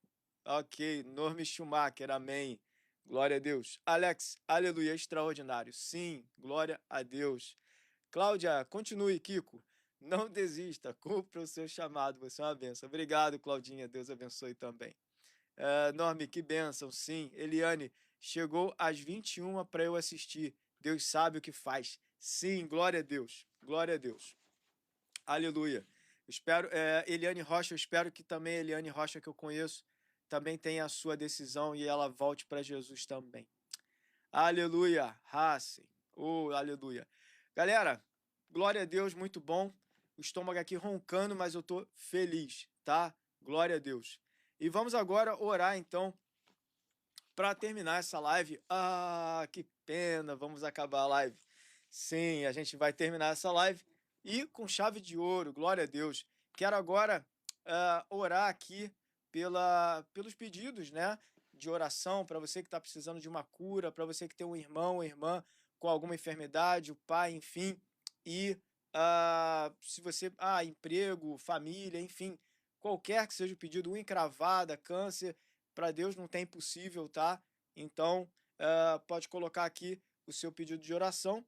Ok, Normi Schumacher, amém. Glória a Deus. Alex, aleluia, extraordinário. Sim, glória a Deus. Cláudia, continue, Kiko. Não desista, cumpra o seu chamado, você é uma bênção. Obrigado, Claudinha, Deus abençoe também. Norme, que bênção, sim. Eliane, chegou às 21 para eu assistir. Deus sabe o que faz. Sim, glória a Deus, glória a Deus. Aleluia. Espero, Eliane Rocha, eu espero que também a Eliane Rocha que eu conheço também tenha a sua decisão e ela volte para Jesus também. Aleluia, Hassen. Oh, aleluia. Galera, glória a Deus, muito bom. O estômago aqui roncando, mas eu tô feliz, tá? Glória a Deus. E vamos agora orar, então, para terminar essa live. Ah, que pena, vamos acabar a live. Sim, a gente vai terminar essa live e com chave de ouro, glória a Deus. Quero agora orar aqui pelos pedidos, né, de oração para você que está precisando de uma cura, para você que tem um irmão ou irmã com alguma enfermidade, o pai, enfim, e se você, emprego, família, enfim, qualquer que seja o pedido, unha encravada, câncer, para Deus não tem impossível, tá? Então, pode colocar aqui o seu pedido de oração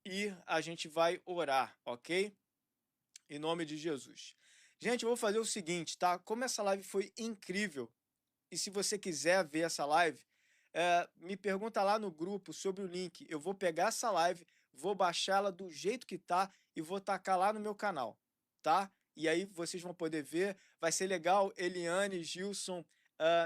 e a gente vai orar, ok? Em nome de Jesus. Gente, eu vou fazer o seguinte, tá? Como essa live foi incrível, e se você quiser ver essa live, me pergunta lá no grupo sobre o link. Eu vou pegar essa live, vou baixá-la do jeito que tá e vou tacar lá no meu canal, tá? E aí vocês vão poder ver. Vai ser legal, Eliane, Gilson,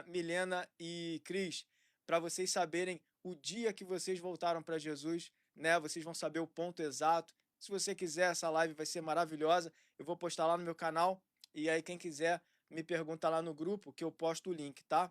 Milena e Cris, para vocês saberem o dia que vocês voltaram para Jesus, né? Vocês vão saber o ponto exato. Se você quiser, essa live vai ser maravilhosa. Eu vou postar lá no meu canal. E aí, quem quiser, me pergunta lá no grupo que eu posto o link, tá?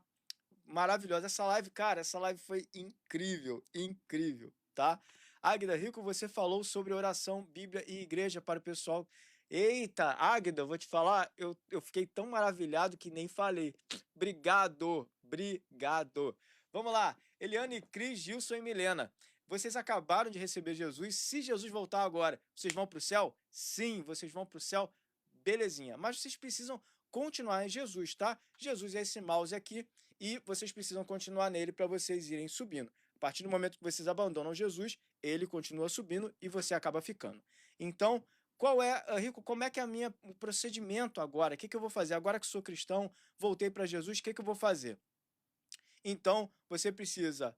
Maravilhosa essa live, cara. Essa live foi incrível, incrível, tá? Águida Rico, você falou sobre oração, Bíblia e igreja para o pessoal. Eita, Águida, eu vou te falar, eu fiquei tão maravilhado que nem falei. Obrigado, obrigado. Vamos lá, Eliane, Cris, Gilson e Milena. Vocês acabaram de receber Jesus. Se Jesus voltar agora, vocês vão para o céu? Sim, vocês vão para o céu. Belezinha. Mas vocês precisam continuar em Jesus, tá? Jesus é esse mouse aqui e vocês precisam continuar nele para vocês irem subindo. A partir do momento que vocês abandonam Jesus, ele continua subindo e você acaba ficando. Então, Rico, como é que é o procedimento agora? O que eu vou fazer? Agora que sou cristão, voltei para Jesus, o que eu vou fazer? Então, você precisa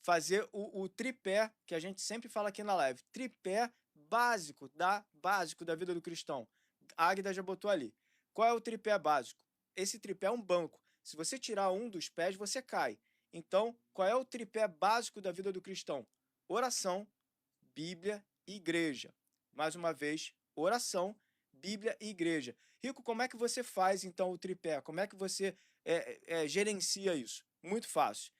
fazer o tripé, que a gente sempre fala aqui na live, tripé básico da vida do cristão. A Águida já botou ali. Qual é o tripé básico? Esse tripé é um banco. Se você tirar um dos pés, você cai. Então, qual é o tripé básico da vida do cristão? Oração, Bíblia e igreja. Mais uma vez, oração, Bíblia e igreja. Rico, como é que você faz então o tripé? Como é que você gerencia isso? Muito fácil.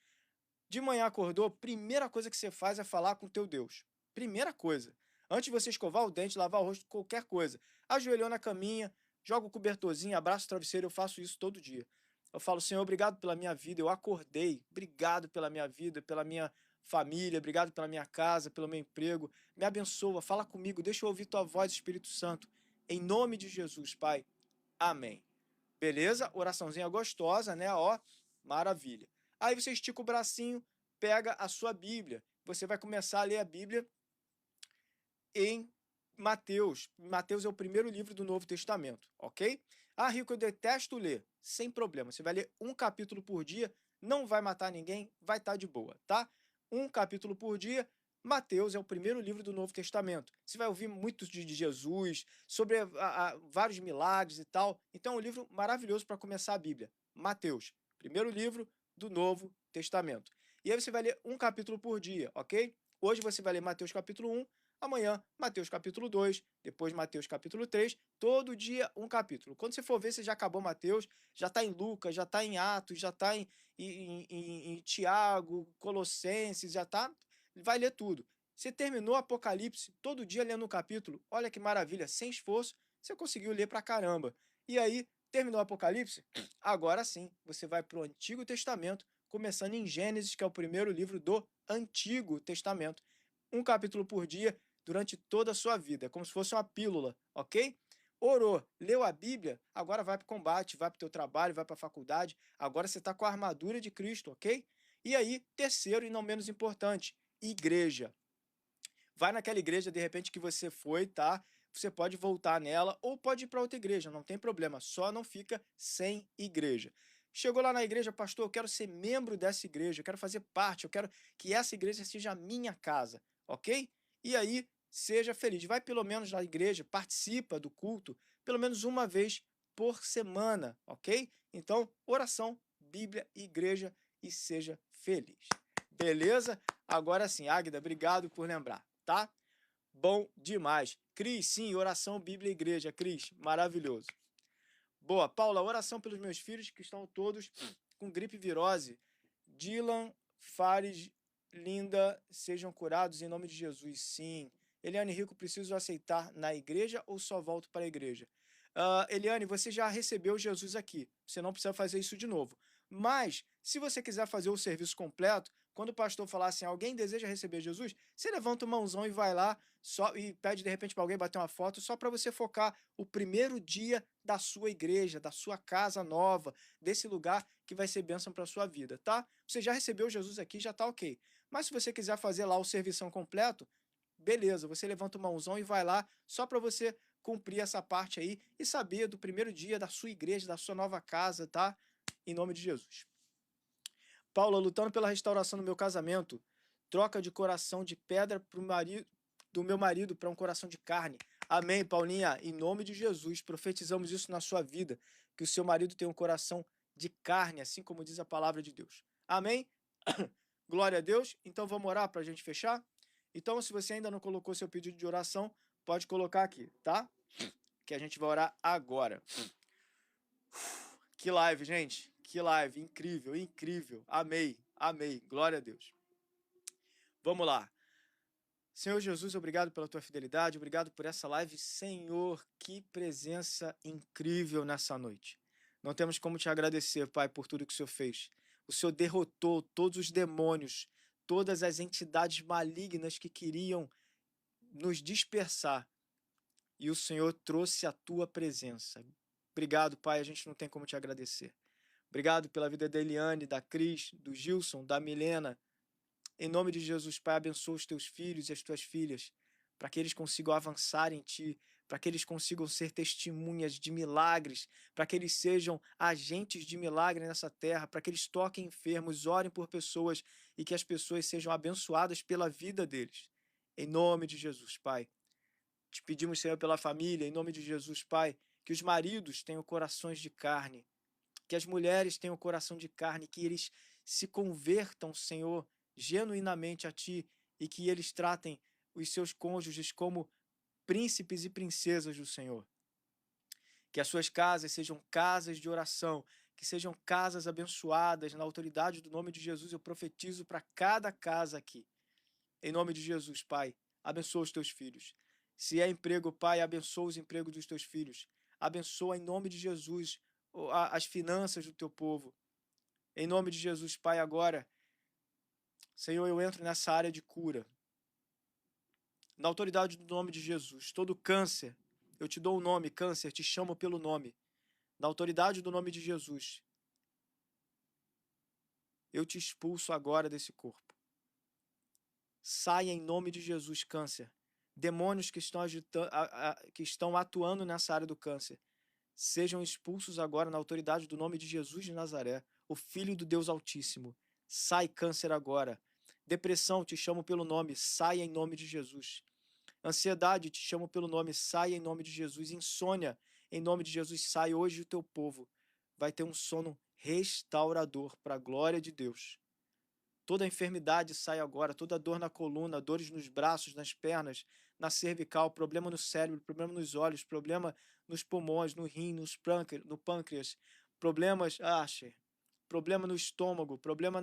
De manhã acordou, primeira coisa que você faz é falar com o teu Deus. Primeira coisa. Antes de você escovar o dente, lavar o rosto, qualquer coisa. Ajoelhou na caminha, joga o cobertorzinho, abraça o travesseiro, eu faço isso todo dia. Eu falo, Senhor, obrigado pela minha vida, eu acordei, obrigado pela minha vida, pela minha família, obrigado pela minha casa, pelo meu emprego. Me abençoa, fala comigo, deixa eu ouvir tua voz, Espírito Santo. Em nome de Jesus, Pai. Amém. Beleza? Oraçãozinha gostosa, né? Ó, maravilha. Aí você estica o bracinho, pega a sua Bíblia. Você vai começar a ler a Bíblia em Mateus. Mateus é o primeiro livro do Novo Testamento, ok? Ah, Rico, eu detesto ler. Sem problema. Você vai ler um capítulo por dia, não vai matar ninguém, vai estar de boa, tá? um capítulo por dia. Mateus é o primeiro livro do Novo Testamento. Você vai ouvir muito de Jesus, sobre vários milagres e tal. Então é um livro maravilhoso para começar a Bíblia. Mateus, primeiro livro do Novo Testamento. E aí você vai ler um capítulo por dia, ok? Hoje você vai ler Mateus capítulo 1, amanhã Mateus capítulo 2, depois Mateus capítulo 3, todo dia um capítulo. Quando você for ver, você já acabou Mateus, já está em Lucas, já está em Atos, já está em Tiago, Colossenses, já está, vai ler tudo. Você terminou Apocalipse, todo dia lendo um capítulo, olha que maravilha, sem esforço, você conseguiu ler pra caramba. E aí, terminou Apocalipse? Agora sim, você vai para o Antigo Testamento, começando em Gênesis, que é o primeiro livro do Antigo Testamento. Um capítulo por dia, durante toda a sua vida, como se fosse uma pílula, ok? Orou, leu a Bíblia, agora vai para o combate, vai para o teu trabalho, vai para a faculdade, agora você está com a armadura de Cristo, ok? E aí, terceiro e não menos importante, igreja. Vai naquela igreja, de repente, que você foi, tá? Você pode voltar nela ou pode ir para outra igreja, não tem problema, só não fica sem igreja. Chegou lá na igreja, pastor, eu quero ser membro dessa igreja, eu quero fazer parte, eu quero que essa igreja seja a minha casa, ok? E aí, seja feliz. Vai pelo menos na igreja, participa do culto, pelo menos uma vez por semana, ok? Então, oração, Bíblia, igreja e seja feliz. Beleza? Agora sim, Águida, obrigado por lembrar, tá? Bom demais. Cris, sim, oração, Bíblia e igreja. Cris, maravilhoso. Boa, Paula, oração pelos meus filhos que estão todos com gripe e virose. Dylan, Fares, Linda, sejam curados em nome de Jesus. Sim. Eliane Rico, preciso aceitar na igreja ou só volto para a igreja? Eliane, você já recebeu Jesus aqui. Você não precisa fazer isso de novo. Mas, se você quiser fazer o serviço completo, quando o pastor falar assim, alguém deseja receber Jesus, você levanta o mãozão e vai lá só e pede de repente para alguém bater uma foto só para você focar o primeiro dia da sua igreja, da sua casa nova, desse lugar que vai ser bênção para a sua vida, tá? Você já recebeu Jesus aqui, já tá ok. Mas se você quiser fazer lá o servição completo, beleza, você levanta o mãozão e vai lá só para você cumprir essa parte aí e saber do primeiro dia da sua igreja, da sua nova casa, tá? Em nome de Jesus. Paula, lutando pela restauração do meu casamento, troca de coração de pedra do meu marido para um coração de carne. Amém, Paulinha. Em nome de Jesus, profetizamos isso na sua vida, que o seu marido tenha um coração de carne, assim como diz a palavra de Deus. Amém? Glória a Deus. Então vamos orar para a gente fechar? Então, se você ainda não colocou seu pedido de oração, pode colocar aqui, tá? Que a gente vai orar agora. Que live, gente. Que live. Incrível, incrível. Amei, amei. Glória a Deus. Vamos lá. Senhor Jesus, obrigado pela tua fidelidade, obrigado por essa live. Senhor, que presença incrível nessa noite. Não temos como te agradecer, Pai, por tudo que o Senhor fez. O Senhor derrotou todos os demônios, todas as entidades malignas que queriam nos dispersar. E o Senhor trouxe a tua presença. Obrigado, Pai, a gente não tem como te agradecer. Obrigado pela vida da Eliane, da Cris, do Gilson, da Milena. Em nome de Jesus, Pai, abençoa os teus filhos e as tuas filhas, para que eles consigam avançar em ti, para que eles consigam ser testemunhas de milagres, para que eles sejam agentes de milagre nessa terra, para que eles toquem enfermos, orem por pessoas e que as pessoas sejam abençoadas pela vida deles. Em nome de Jesus, Pai. Te pedimos, Senhor, pela família, em nome de Jesus, Pai, que os maridos tenham corações de carne, que as mulheres tenham coração de carne, que eles se convertam, Senhor, genuinamente a Ti e que eles tratem os seus cônjuges como príncipes e princesas do Senhor. Que as suas casas sejam casas de oração, que sejam casas abençoadas. Na autoridade do nome de Jesus, eu profetizo para cada casa aqui. Em nome de Jesus, Pai, abençoa os teus filhos. Se é emprego, Pai, abençoa os empregos dos teus filhos. Abençoa em nome de Jesus as finanças do teu povo. Em nome de Jesus, Pai, agora, Senhor, eu entro nessa área de cura. Na autoridade do nome de Jesus, todo câncer, eu te dou o nome, câncer, te chamo pelo nome. Na autoridade do nome de Jesus, eu te expulso agora desse corpo. Saia em nome de Jesus, câncer. Demônios que estão atuando nessa área do câncer, sejam expulsos agora na autoridade do nome de Jesus de Nazaré, o Filho do Deus Altíssimo. Sai, câncer, agora. Depressão, te chamo pelo nome, saia em nome de Jesus. Ansiedade, te chamo pelo nome, saia em nome de Jesus. Insônia, em nome de Jesus, sai hoje o teu povo. Vai ter um sono restaurador para a glória de Deus. Toda enfermidade sai agora, toda dor na coluna, dores nos braços, nas pernas, na cervical, problema no cérebro, problema nos olhos, problema nos pulmões, no rim, no pâncreas, problemas, problema no estômago, problema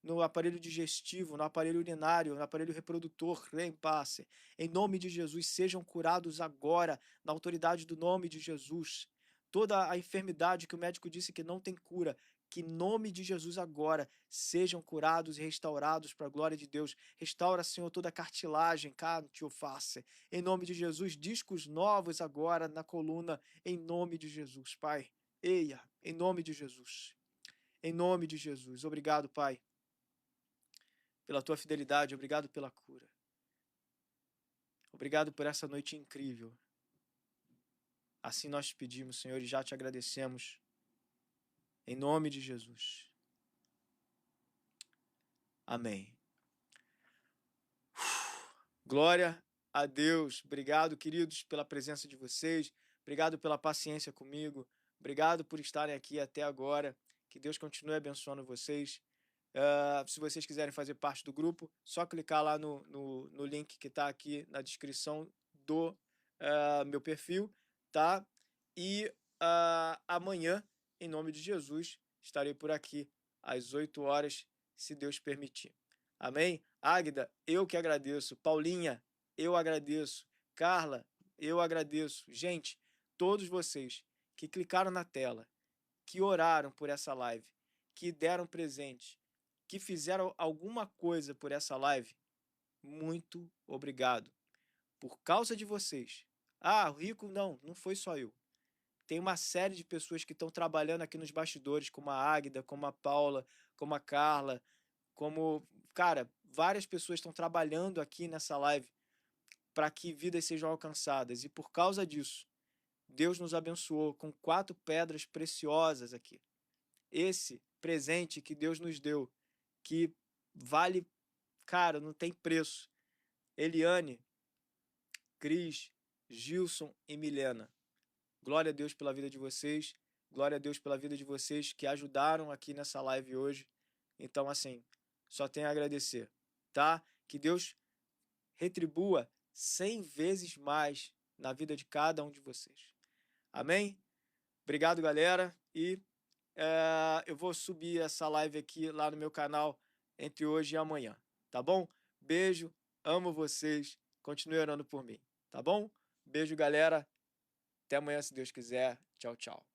no aparelho digestivo, no aparelho urinário, no aparelho reprodutor, rempasse. Em nome de Jesus, sejam curados agora, na autoridade do nome de Jesus. Toda a enfermidade que o médico disse que não tem cura, que em nome de Jesus agora sejam curados e restaurados para a glória de Deus. Restaura, Senhor, toda a cartilagem, face. Em nome de Jesus, discos novos agora na coluna, em nome de Jesus, Pai. Eia, em nome de Jesus. Em nome de Jesus. Obrigado, Pai, pela tua fidelidade, obrigado pela cura. Obrigado por essa noite incrível. Assim nós te pedimos, Senhor, e já te agradecemos. Em nome de Jesus. Amém. Glória a Deus. Obrigado, queridos, pela presença de vocês. Obrigado pela paciência comigo. Obrigado por estarem aqui até agora. Que Deus continue abençoando vocês. Se vocês quiserem fazer parte do grupo, só clicar lá no link que está aqui na descrição do meu perfil, tá? E amanhã, em nome de Jesus, estarei por aqui às 8 horas, se Deus permitir. Amém? Águida, eu que agradeço. Paulinha, eu agradeço. Carla, eu agradeço. Gente, todos vocês que clicaram na tela, que oraram por essa live, que deram presente, que fizeram alguma coisa por essa live, muito obrigado. Por causa de vocês. O Rico, não foi só eu. Tem uma série de pessoas que estão trabalhando aqui nos bastidores, como a Águida, como a Paula, como a Carla, cara, várias pessoas estão trabalhando aqui nessa live para que vidas sejam alcançadas. E por causa disso, Deus nos abençoou com 4 pedras preciosas aqui. Esse presente que Deus nos deu, que vale, cara, não tem preço. Eliane, Cris, Gilson e Milena. Glória a Deus pela vida de vocês. Glória a Deus pela vida de vocês que ajudaram aqui nessa live hoje. Então, assim, só tenho a agradecer, tá? Que Deus retribua 100 vezes mais na vida de cada um de vocês. Amém? Obrigado, galera. E eu vou subir essa live aqui lá no meu canal entre hoje e amanhã, tá bom? Beijo, amo vocês, continue orando por mim, tá bom? Beijo, galera. Até amanhã, se Deus quiser. Tchau, tchau.